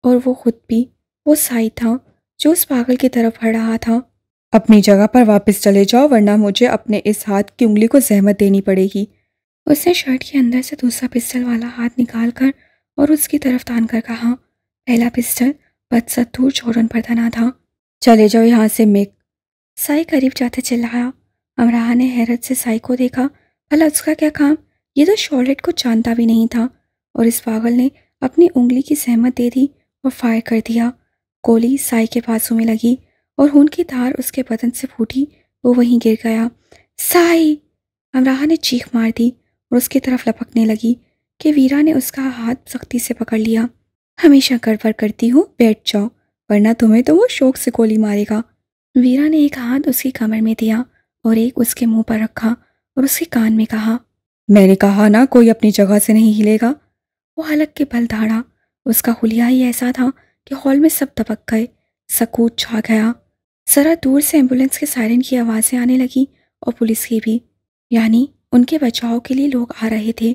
اور وہ خود بھی وہ سائی تھا جو اس پاگل کی طرف بڑھ رہا تھا۔ اپنی جگہ پر واپس چلے جاؤ ورنہ مجھے اپنے اس ہاتھ کی انگلی کو زحمت دینی پڑے گی۔ اس نے شرٹ کے اندر سے دوسرا پسٹل والا ہاتھ نکال کر اور اس کی طرف تان کر کہا۔ پہلا پسٹل بدستور جارڈن پر تنا تھا۔ چلے جاؤ یہاں سے مک۔ سائی قریب جاتے چلایا۔ امراہ نے حیرت سے سائی کو دیکھا۔ بھلا اس کا کیا کام؟ یہ تو شارلٹ کو جانتا بھی نہیں تھا، اور اس پاگل نے اپنی انگلی کی زحمت دے دی اور فائر کر دیا۔ گولی سائی کے بازو میں لگی اور خون کی دھار اس کے بدن سے پھوٹی، وہ وہیں گر گیا۔ سائی! امراہ نے چیخ مار دی اور اس کی طرف لپکنے لگی کہ ویرا نے اس کا ہاتھ سختی سے پکڑ لیا۔ ہمیشہ گڑبڑ کرتی ہوں، بیٹھ جاؤ ورنہ تمہیں تو وہ شوق سے گولی مارے گا۔ ویرا نے ایک ہاتھ اس کی کمر میں دیا اور ایک اس کے منہ پر رکھا اور اس کے کان میں کہا، میں نے کہا نا کوئی اپنی جگہ سے نہیں ہلے گا۔ وہ حلق کے بل دھاڑا۔ اس کا حلیہ ہی ایسا تھا کہ ہال میں سب دبک گئے، سکوت چھا گیا۔ ذرا دور سے ایمبولینس کے سائرن کی آوازیں آنے لگی اور پولیس کی بھی، یعنی ان کے بچاؤ کے لیے لوگ آ رہے تھے۔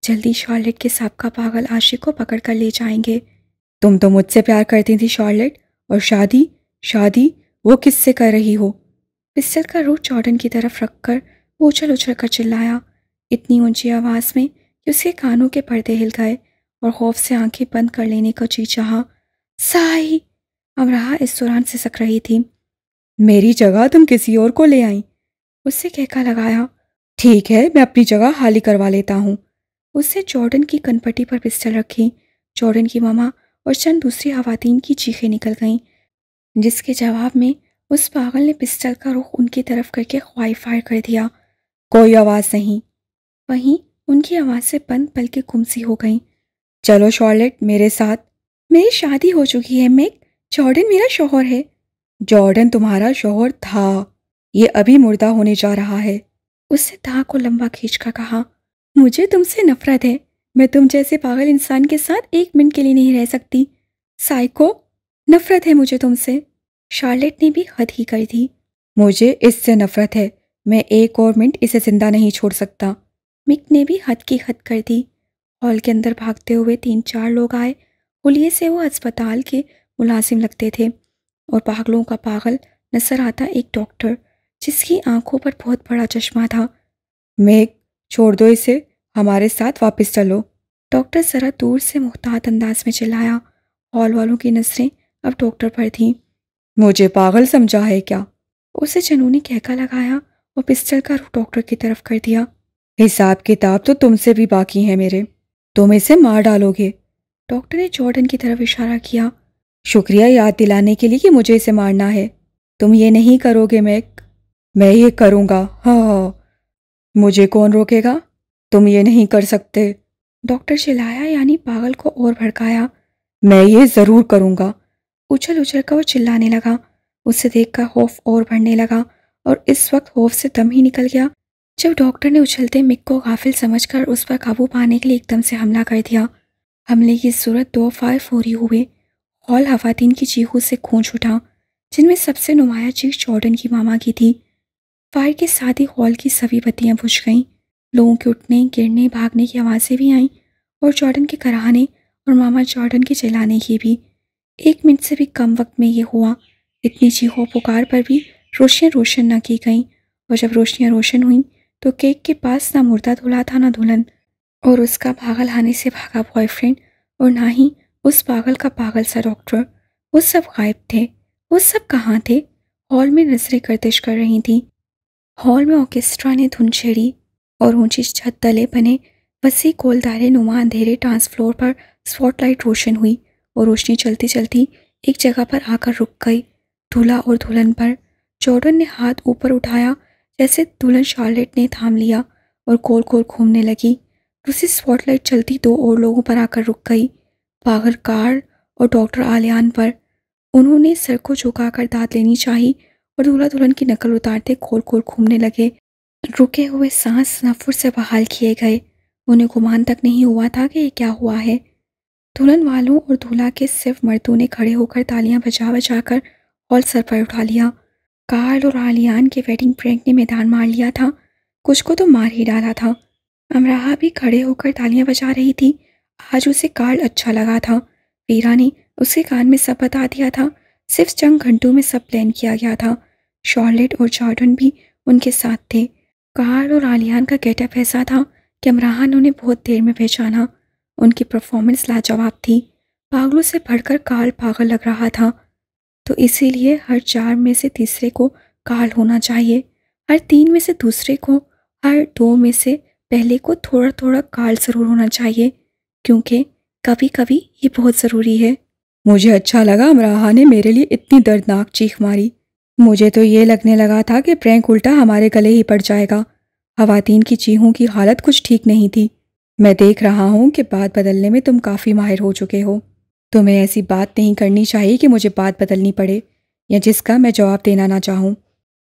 جلدی شارلٹ کے سابقہ پاگل عاشق کو پکڑ کر لے جائیں گے۔ تم تو مجھ سے پیار کرتی تھی شارلٹ، اور شادی وہ کس سے کر رہی ہو؟ پسٹل کا روٹ جارڈن کی طرف رکھ کر وہ اچھل اچھل کر چلایا، اتنی اونچی آواز میں کہ اس کے کانوں کے پردے ہل گئے اور خوف سے آنکھیں بند کر لینے کا جی چاہا۔ سائی! امراہ اس دوران سسک رہی تھی۔ میری جگہ تم کسی اور کو لے آئیں، اس سے کہکا لگایا۔ ٹھیک ہے، میں اپنی جگہ خالی کروا لیتا ہوں۔ اس نے جارڈن کی کنپٹی پر پسٹل رکھی۔ جارڈن کی ماما اور چند دوسری خواتین کی چیخیں نکل گئیں، جس کے جواب میں اس پاگل نے پسٹل کا رخ ان کی طرف کر کے خوائی فائر کر دیا۔ کوئی آواز نہیں۔ وہیں ان کی آوازیں بند بلکہ گم سی ہو گئیں۔ چلو شارلٹ میرے ساتھ۔ میری شادی ہو چکی ہے میک، جارڈن میرا شوہر ہے۔ جارڈن تمہارا شوہر تھا، یہ ابھی مردہ ہونے جا رہا ہے۔ اس نے دھاں کو لمبا کھینچ کر کہا، مجھے تم سے نفرت ہے، میں تم جیسے پاگل انسان کے ساتھ ایک منٹ کے لیے نہیں رہ سکتی۔ سائیکو، نفرت ہے مجھے تم سے۔ شارلٹ نے بھی حد ہی کر دی۔ مجھے اس سے نفرت ہے، میں ایک اور منٹ اسے زندہ نہیں چھوڑ سکتا۔ مک نے بھی حد کی حد کر دی۔ ہال کے اندر بھاگتے ہوئے 3-4 لوگ آئے۔ حلیے سے وہ اسپتال کے ملازم لگتے تھے، اور پاگلوں کا پاگل نظر آتا ایک ڈاکٹر، جس کی آنکھوں پر بہت بڑا چشمہ تھا۔ میک، چھوڑ دو اسے، ہمارے ساتھ واپس چلو۔ ڈاکٹر ذرا دور سے محتاط انداز میں چلایا۔ ہال والوں کی نظریں اب ڈاکٹر پر تھیں۔ مجھے پاگل سمجھا ہے کیا؟ اسے جنونی کہکا لگایا اور پسٹل کا رخ ڈاکٹر کی طرف کر دیا۔ حساب کتاب تو تم سے بھی باقی ہے میرے، تم اسے مار ڈالو گے۔ ڈاکٹر نے جارڈن کی طرف اشارہ کیا۔ شکریہ یاد دلانے کے لیے کہ مجھے اسے مارنا ہے۔ تم یہ نہیں کرو گے میک۔ میں یہ کروں گا، ہاں۔ مجھے کون روکے گا؟ تم یہ نہیں کر سکتے۔ ڈاکٹر چلایا، یعنی پاگل کو اور بھڑکایا۔ میں یہ ضرور کروں گا۔ اچھل اچھل کر وہ چلانے لگا۔ اسے دیکھ کر خوف اور بڑھنے لگا، اور اس وقت خوف سے دم ہی نکل گیا جب ڈاکٹر نے اچھلتے مک کو غافل سمجھ کر اس پر قابو پانے کے لیے ایک دم سے حملہ کر دیا۔ حملے کی صورت 2 فائر فوری ہوئے۔ ہال خواتین کی چیخوں سے گونج اٹھا، جن میں سب سے نمایاں چیخ جارڈن کی ماما کی تھی۔ فائر کے ساتھ ہی ہال کی سبھی بتیاں بجھ گئیں۔ لوگوں کے اٹھنے، گرنے، بھاگنے کی آوازیں بھی آئیں، اور جارڈن کے کراہنے اور ماما جارڈن کے چلانے کی بھی۔ 1 منٹ سے بھی کم وقت میں یہ ہوا۔ اتنی چیخوں پکار پر بھی روشنیاں روشن نہ کی گئیں، اور جب روشنیاں روشن ہوئیں تو کیک کے پاس نہ مردہ دولہا تھا نہ دلہن، اور اس کا پاگل خانے سے بھاگا بوائے فرینڈ، اور نہ ہی اس پاگل کا پاگل سا ڈاکٹر۔ وہ سب غائب تھے۔ وہ سب کہاں تھے؟ ہال میں نظریں گردش کر رہی تھیں۔ ہال میں آرکیسٹرا نے دھن چھیڑی، اور اونچی چھت تلے بنے وسیع گول دائرے نما اندھیرے ڈانس فلور پر اسپاٹ لائٹ روشن ہوئی، اور روشنی چلتی چلتی ایک جگہ پر آ کر رک گئی، دولہا اور دلہن پر۔ جارڈن نے ہاتھ اوپر اٹھایا جیسے دلہن شارلٹ نے تھام لیا، اور گول گول گھومنے لگی۔ دوسری اسپاٹ لائٹ چلتی 2 اور لوگوں پر آ کر رک گئی، پاگل کارل اور ڈاکٹر آلیان پر۔ انہوں نے سر کو جھکا کر داد لینی چاہی، اور دولہا دلہن کی نقل اتارتے گول گول گھومنے لگے۔ رکے ہوئے سانس تنفر سے بحال کیے گئے۔ انہیں گمان تک نہیں ہوا تھا کہ یہ کیا ہوا ہے۔ دلہن والوں اور دولہا کے صرف مردوں نے کھڑے ہو کر تالیاں بجا بجا کر ہال سر پر اٹھا لیا۔ کارل اور آلیان کے ویڈنگ پرینک نے میدان مار لیا تھا، کچھ کو تو مار ہی ڈالا تھا۔ امراہ بھی کھڑے ہو کر تالیاں بجا رہی تھی۔ آج اسے کارل اچھا لگا تھا۔ ویرا نے اس کے کان میں سب بتا دیا تھا۔ صرف چند گھنٹوں میں سب پلان کیا گیا تھا۔ شارلٹ اور جارڈن بھی ان کے ساتھ تھے۔ کارل اور آلیان کا گیٹ اپ ایسا تھا کہ امراہ نے انہیں بہت دیر میں پہچانا۔ ان کی پرفارمنس لاجواب تھی۔ پاگلوں سے بڑھ کر کارل پاگل لگ رہا تھا، تو اسی لیے ہر 4 میں سے تیسرے کو کارل ہونا چاہیے، ہر 3 میں سے دوسرے کو، ہر 2 میں سے پہلے کو تھوڑا تھوڑا کارل ضرور ہونا چاہیے، کیونکہ کبھی کبھی یہ بہت ضروری ہے۔ مجھے اچھا لگا امراہ نے میرے لیے اتنی دردناک چیخ ماری۔ مجھے تو یہ لگنے لگا تھا کہ پرینک الٹا ہمارے گلے ہی پڑ جائے گا۔ خواتین کی چیخوں کی حالت کچھ ٹھیک نہیں تھی۔ میں دیکھ رہا ہوں کہ بات بدلنے میں تم کافی ماہر ہو چکے ہو۔ تمہیں ایسی بات نہیں کرنی چاہیے کہ مجھے بات بدلنی پڑے یا جس کا میں جواب دینا نہ چاہوں۔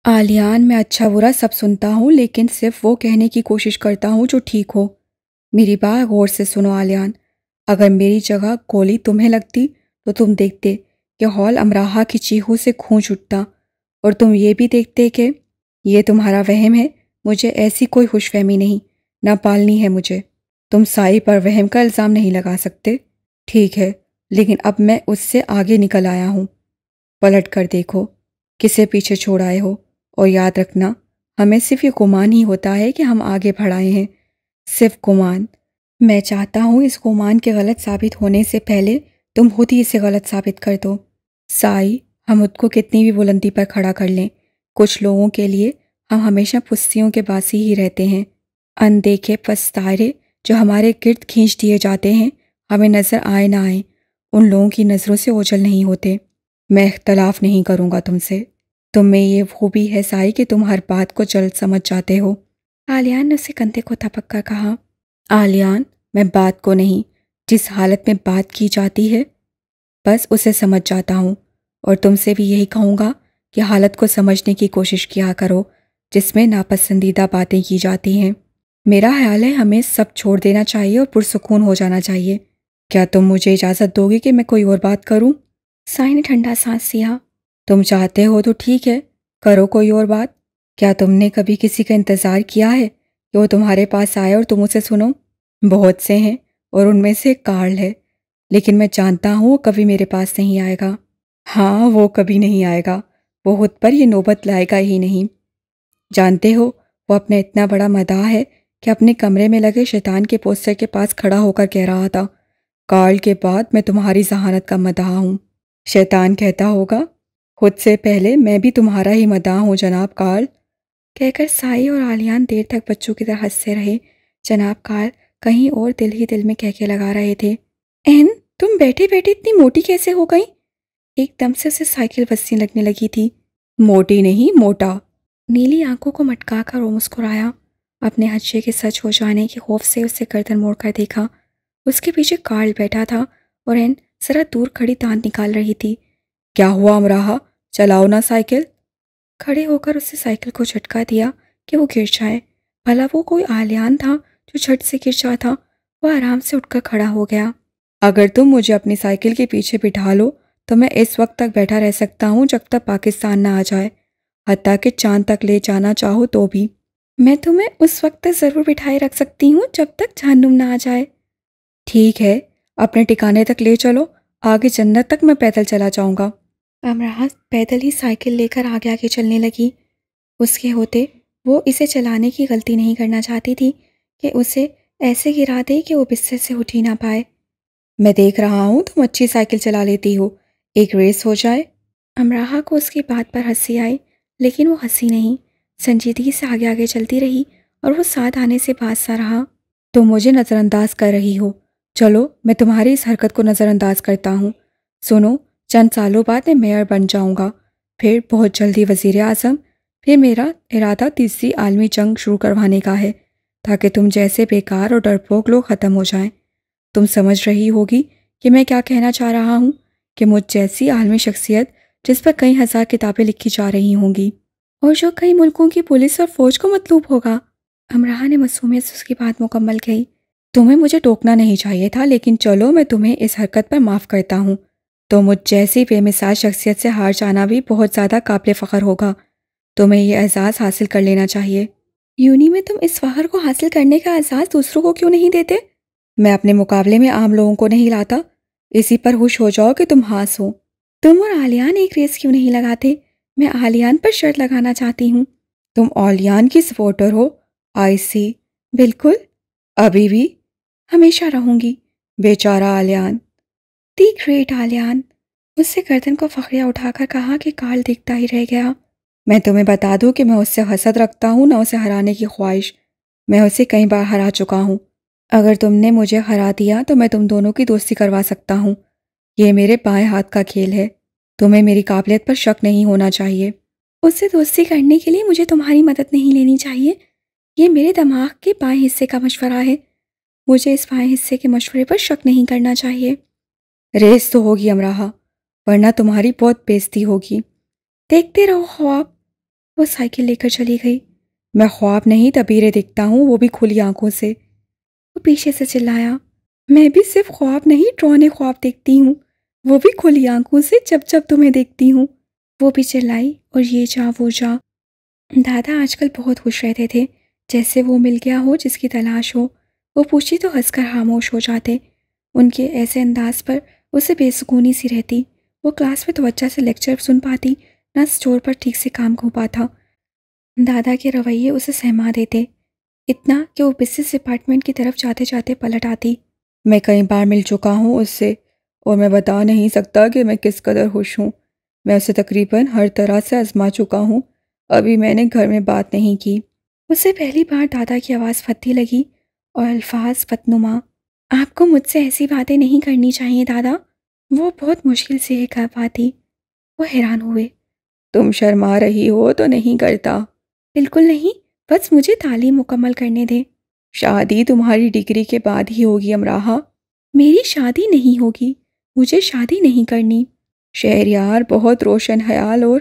آلیان، میں اچھا برا سب سنتا ہوں، لیکن صرف وہ کہنے کی کوشش کرتا ہوں جو ٹھیک ہو۔ میری بات غور سے سنو آلیان، اگر میری جگہ گولی تمہیں لگتی تو تم دیکھتے کہ ہال امراہ کی چیخوں سے گونج اٹھتا، اور تم یہ بھی دیکھتے کہ یہ تمہارا وہم ہے۔ مجھے ایسی کوئی خوش فہمی نہیں، نہ پالنی ہے مجھے۔ تم سائی پر وہم کا الزام نہیں لگا سکتے، ٹھیک ہے، لیکن اب میں اس سے آگے نکل آیا ہوں۔ پلٹ کر دیکھو کسے پیچھے چھوڑ آئے ہو، اور یاد رکھنا ہمیں صرف یہ گمان ہی ہوتا ہے کہ ہم آگے بڑھائے ہیں، صرف گمان۔ میں چاہتا ہوں اس گمان کے غلط ثابت ہونے سے پہلے تم خود ہی اسے غلط ثابت کر دو۔ سائی، ہم خود کو کتنی بھی بلندی پر کھڑا کر لیں، کچھ لوگوں کے لیے ہم ہمیشہ پستیوں کے باسی ہی رہتے ہیں۔ اندیکھے پستارے جو ہمارے گرد کھینچ دیے جاتے ہیں، ہمیں نظر آئے نہ آئے، ان لوگوں کی نظروں سے اوجھل نہیں ہوتے۔ میں اختلاف نہیں کروں گا تم سے۔ تم میں یہ خوبی ہے سائی کہ تم ہر بات کو جلد سمجھ جاتے ہو۔ آلیان نے اسے کندھے کو تھپک کر کہا۔ آلیان، میں بات کو نہیں، جس حالت میں بات کی جاتی ہے بس اسے سمجھ جاتا ہوں، اور تم سے بھی یہی کہوں گا کہ حالت کو سمجھنے کی کوشش کیا کرو جس میں ناپسندیدہ باتیں کی جاتی ہیں۔ میرا خیال ہے ہمیں سب چھوڑ دینا چاہیے اور پرسکون ہو جانا چاہیے۔ کیا تم مجھے اجازت دو گے کہ میں کوئی اور بات کروں؟ سائی نے ٹھنڈا سانس لیا۔ تم چاہتے ہو تو ٹھیک ہے، کرو کوئی اور بات۔ کیا تم نے کبھی کسی کا انتظار کیا ہے کہ وہ تمہارے پاس آئے اور تم اسے سنو؟ بہت سے ہیں، اور ان میں سے ایک کارل ہے، لیکن میں جانتا ہوں وہ کبھی میرے پاس نہیں آئے گا۔ ہاں، وہ کبھی نہیں آئے گا، وہ خود پر یہ نوبت لائے گا ہی نہیں۔ جانتے ہو، وہ اپنا اتنا بڑا مداح ہے کہ اپنے کمرے میں لگے شیطان کے پوسٹر کے پاس کھڑا ہو کر کہہ رہا تھا، کارل کے بعد میں تمہاری ذہانت کا مداح ہوں۔ شیطان کہتا ہوگا، خود سے پہلے میں بھی تمہارا ہی مداح ہوں جناب کارل۔ کہہ کر سائی اور آلیان دیر تک بچوں کی طرح ہنستے رہے۔ جناب کارل کہیں اور دل ہی دل میں کہہ کے لگا رہے تھے، این، تم بیٹھے بیٹھے اتنی موٹی کیسے ہو گئی؟ ایک دم سے اسے سائیکل وسیع لگنے لگی تھی۔ موٹی نہیں، موٹا۔ نیلی آنکھوں کو مٹکا کر وہ مسکرایا۔ اپنے حدشے کے سچ ہو جانے کے خوف سے اسے گردن موڑ کر دیکھا۔ اس کے پیچھے کارل بیٹھا تھا اور این ذرا دور کھڑی دانت نکال رہی تھی۔ کیا ہوا امراہ، چلاؤ نا سائیکل۔ کھڑے ہو کر اسے سائیکل کو جھٹکا دیا کہ وہ گر جائے۔ بھلا وہ کوئی آلیان تھا جو جھٹ سے گر جاتا؟ وہ آرام سے اٹھ کر کھڑا ہو گیا۔ اگر تم مجھے اپنی سائیکل کے پیچھے بٹھا لو تو میں اس وقت تک بیٹھا رہ سکتا ہوں جب تک پاکستان نہ آ جائے، حتیٰ کہ چاند تک لے جانا چاہو تو بھی۔ میں تمہیں اس وقت تک ضرور بٹھائے رکھ سکتی ہوں جب تک جہنم نہ آ جائے۔ ٹھیک ہے، اپنے ٹھکانے تک لے چلو، آگے جنت تک میں پیدل چلا جاؤں گا۔ امراہ پیدل ہی سائیکل لے کر آگے آگے چلنے لگی۔ اس کے ہوتے وہ اسے چلانے کی غلطی نہیں کرنا چاہتی تھی کہ اسے ایسے گرا دے کہ وہ بستر سے اٹھ ہی نہ پائے۔ میں دیکھ رہا ہوں تم اچھی سائیکل چلا لیتی ہو، ایک ریس ہو جائے۔ امراہ کو اس کی بات پر ہنسی آئی، لیکن وہ ہنسی نہیں، سنجیدگی سے آگے آگے چلتی رہی اور وہ ساتھ آنے سے باز سا رہا۔ تم مجھے نظر انداز کر رہی ہو، چلو میں تمہاری اس حرکت کو نظر انداز کرتا ہوں۔ سنو، چند سالوں بعد میں میئر بن جاؤں گا، پھر بہت جلدی وزیر اعظم، پھر میرا ارادہ تیسری عالمی جنگ شروع کروانے کا ہے تاکہ تم جیسے بیکار اور ڈرپوک لوگ ختم ہو جائیں۔ تم سمجھ رہی ہوگی کہ میں کیا کہنا چاہ رہا ہوں، کہ مجھ جیسی عالمی شخصیت جس پر کئی ہزار کتابیں لکھی جا رہی ہوں گی اور جو کئی ملکوں کی پولیس اور فوج کو مطلوب ہوگا۔ امراہ نے معصومیت سے اس کی بات مکمل کہی۔ تمہیں مجھے ٹوکنا نہیں چاہیے تھا، لیکن چلو میں تمہیں اس حرکت پر معاف کرتا ہوں۔ تو مجھ جیسی بے مثال شخصیت سے ہار جانا بھی بہت زیادہ قابل فخر ہوگا۔ تمہیں یہ اعزاز حاصل کر لینا چاہیے۔ یونی میں تم اس فخر کو حاصل کرنے کا اعزاز دوسروں کو کیوں نہیں دیتے؟ میں اپنے مقابلے میں عام لوگوں کو نہیں لاتا، اسی پر خوش ہو جاؤ کہ تم ہاس ہو۔ تم اور آلیان ایک ریس کیوں نہیں لگاتے؟ میں آلیان پر شرط لگانا چاہتی ہوں۔ تم آلیان کی سپورٹر ہو؟ آئی سی، بالکل، ابھی بھی؟ ہمیشہ رہوں گی۔ بیچارہ آلیان۔ دی گریٹ آلیان، اس سے گردن کو فخریہ اٹھا کر کہا کہ کارل دیکھتا ہی رہ گیا۔ میں تمہیں بتا دوں کہ میں اس سے حسد رکھتا ہوں، نہ اسے ہرانے کی خواہش۔ میں اسے کئی بار ہرا چکا ہوں۔ اگر تم نے مجھے ہرا دیا تو میں تم دونوں کی دوستی کروا سکتا ہوں۔ یہ میرے بائیں ہاتھ کا کھیل ہے۔ تمہیں میری قابلیت پر شک نہیں ہونا چاہیے۔ اس سے دوستی کرنے کے لیے مجھے تمہاری مدد نہیں لینی چاہیے۔ یہ میرے دماغ کے بائیں حصے کا مشورہ ہے۔ مجھے اس بائیں حصے کے مشورے پر شک نہیں کرنا چاہیے۔ ریس تو ہوگی امراہا، ورنہ تمہاری بہت بےزتی ہوگی۔ دیکھتے رہو خواب۔ وہ سائیکل لے کر چلی گئی۔ میں خواب نہیں تعبیریں دیکھتا ہوں، وہ بھی کھلی آنکھوں سے۔ وہ پیچھے سے چلایا، میں بھی صرف خواب نہیں ڈرانے خواب دیکھتی ہوں، وہ بھی کھلی آنکھوں سے جب جب تمہیں دیکھتی ہوں۔ وہ بھی چلائی، اور یہ جا وہ جا۔ دادا آج کل بہت خوش رہتے تھے، جیسے وہ مل گیا ہو جس کی تلاش ہو۔ وہ پوچھتی تو ہنس کر خاموش ہو جاتے۔ ان کے ایسے انداز پر اسے بے سکونی سی رہتی۔ وہ کلاس میں توجہ سے لیکچر سن پاتی، نہ اسٹور پر ٹھیک سے کام ہو پاتا۔ دادا کے رویے اسے سہما دیتے، اتنا کہ وہ بزنس ڈپارٹمنٹ کی طرف جاتے جاتے پلٹ آتی۔ میں کئی بار مل چکا ہوں اس سے، اور میں بتا نہیں سکتا کہ میں کس قدر خوش ہوں۔ میں اسے تقریباً ہر طرح سے آزما چکا ہوں۔ ابھی میں نے گھر میں بات نہیں کی۔ اسے پہلی بار دادا کی آواز پھتی لگی اور الفاظ بدنما۔ آپ کو مجھ سے ایسی باتیں نہیں کرنی چاہیے دادا۔ وہ بہت مشکل سے یہ کہہ پاتی۔ وہ حیران ہوئے۔ تم شرما رہی ہو تو نہیں کرتا۔ بالکل نہیں، بس مجھے تعلیم مکمل کرنے دیں۔ شادی تمہاری ڈگری کے بعد ہی ہوگی امراہا۔ میری شادی نہیں ہوگی، مجھے شادی نہیں کرنی۔ شہریار بہت روشن خیال، اور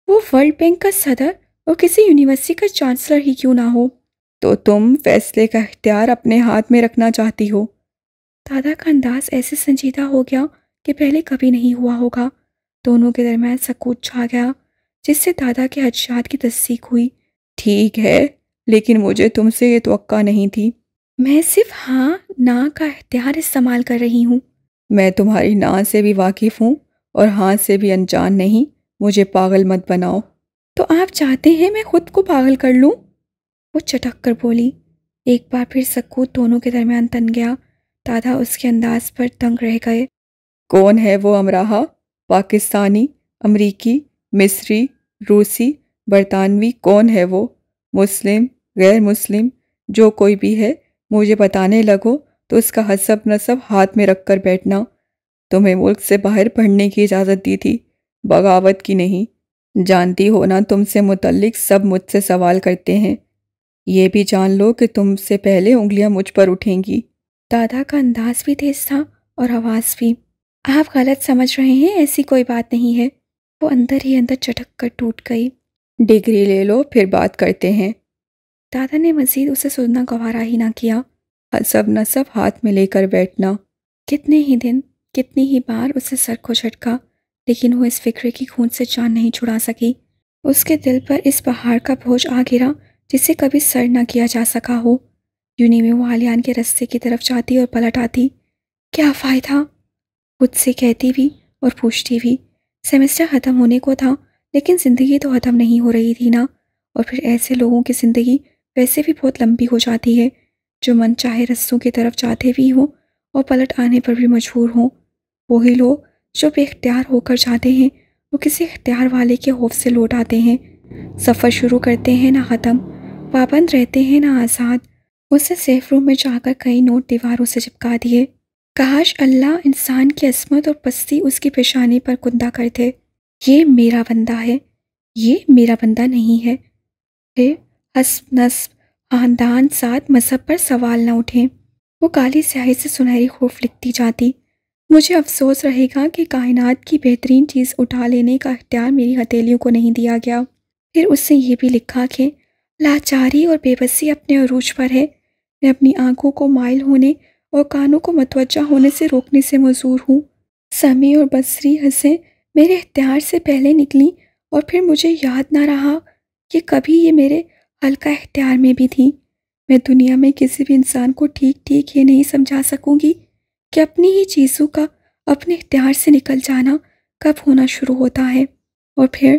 وہ ورلڈ بینک کا صدر اور کسی یونیورسٹی کا چانسلر ہی کیوں نہ ہو۔ تو تم فیصلے کا اختیار اپنے ہاتھ میں رکھنا چاہتی ہو۔ دادا کا انداز ایسے سنجیدہ ہو گیا کہ پہلے کبھی نہیں ہوا ہوگا۔ دونوں کے درمیان سکوت چھا گیا، جس سے دادا کے خدشات کی تصدیق ہوئی۔ ٹھیک ہے، لیکن مجھے تم سے یہ توقع نہیں تھی۔ میں صرف ہاں نہ کا اختیار استعمال کر رہی ہوں۔ میں تمہاری نہ سے بھی واقف ہوں اور ہاں سے بھی انجان نہیں۔ مجھے پاگل مت بناؤ۔ تو آپ چاہتے ہیں میں خود کو پاگل کر لوں؟ وہ چٹک کر بولی۔ ایک بار پھر سکوت دونوں کے درمیان تن گیا۔ دادا اس کے انداز پر دنگ رہ گئے۔ کون ہے وہ امراہا؟ پاکستانی، امریکی، مصری، روسی، برطانوی؟ کون ہے وہ؟ مسلم، غیر مسلم، جو کوئی بھی ہے، مجھے بتانے لگو تو اس کا حسب نسب ہاتھ میں رکھ کر بیٹھنا۔ تمہیں ملک سے باہر پڑھنے کی اجازت دی تھی، بغاوت کی نہیں۔ جانتی ہو نا، تم سے متعلق سب مجھ سے سوال کرتے ہیں۔ یہ بھی جان لو کہ تم سے پہلے انگلیاں مجھ پر اٹھیں گی۔ دادا کا انداز بھی تیز تھا اور آواز بھی۔ آپ غلط سمجھ رہے ہیں، ایسی کوئی بات نہیں ہے۔ وہ اندر ہی اندر چٹک کر ٹوٹ گئی۔ ڈگری لے لو، پھر بات کرتے ہیں۔ دادا نے مزید اسے سننا گوارا ہی نہ کیا۔ حسب نسب ہاتھ میں لے کر بیٹھنا۔ کتنے ہی دن، کتنی ہی بار اسے سر کو جھٹکا، لیکن وہ اس فکرے کی کھوج سے جان نہیں چھڑا سکی۔ اس کے دل پر اس پہاڑ کا بوجھ آ گرا جسے کبھی سر نہ کیا جا سکا ہو۔ یونی میں وہ آلیان کے رستے کی طرف جاتی اور پلٹ آتی۔ کیا فائدہ؟ خود سے کہتی بھی اور پوچھتی بھی۔ سیمسٹر ختم ہونے کو تھا، لیکن زندگی تو ختم نہیں ہو رہی تھی نا۔ اور پھر ایسے لوگوں کی زندگی ویسے بھی بہت لمبی ہو جاتی ہے، جو من چاہے رستوں کی طرف جاتے بھی ہوں اور پلٹ آنے پر بھی مجبور ہوں۔ وہی لوگ جو بے اختیار ہو کر جاتے ہیں، وہ کسی اختیار والے کے خوف سے لوٹ آتے ہیں۔ سفر شروع کرتے ہیں نہ ختم، پابند رہتے ہیں نہ آزاد۔ اسے سیف روم میں جا کر کئی نوٹ دیواروں سے چپکا دیے۔ کاش اللہ انسان کی عصمت اور پستی اس کی پیشانی پر کندہ کرتے۔ یہ میرا بندہ ہے، یہ میرا بندہ نہیں ہے۔ پھر حسب نسب، خاندان، ذات، مذہب پر سوال نہ اٹھیں۔ وہ کالی سیاہی سے سنہری حروف لکھتی جاتی۔ مجھے افسوس رہے گا کہ کائنات کی بہترین چیز اٹھا لینے کا اختیار میری ہتھیلیوں کو نہیں دیا گیا۔ پھر اس نے یہ بھی لکھا کہ لاچاری اور بے بسی اپنے عروج پر ہے۔ میں اپنی آنکھوں کو مائل ہونے اور کانوں کو متوجہ ہونے سے روکنے سے معذور ہوں۔ سمیع اور بصری حسیں میرے اختیار سے پہلے نکلیں اور پھر مجھے یاد نہ رہا کہ کبھی یہ میرے حلقہ اختیار میں بھی تھی۔ میں دنیا میں کسی بھی انسان کو ٹھیک ٹھیک یہ نہیں سمجھا سکوں گی کہ اپنی ہی چیزوں کا اپنے اختیار سے نکل جانا کب ہونا شروع ہوتا ہے، اور پھر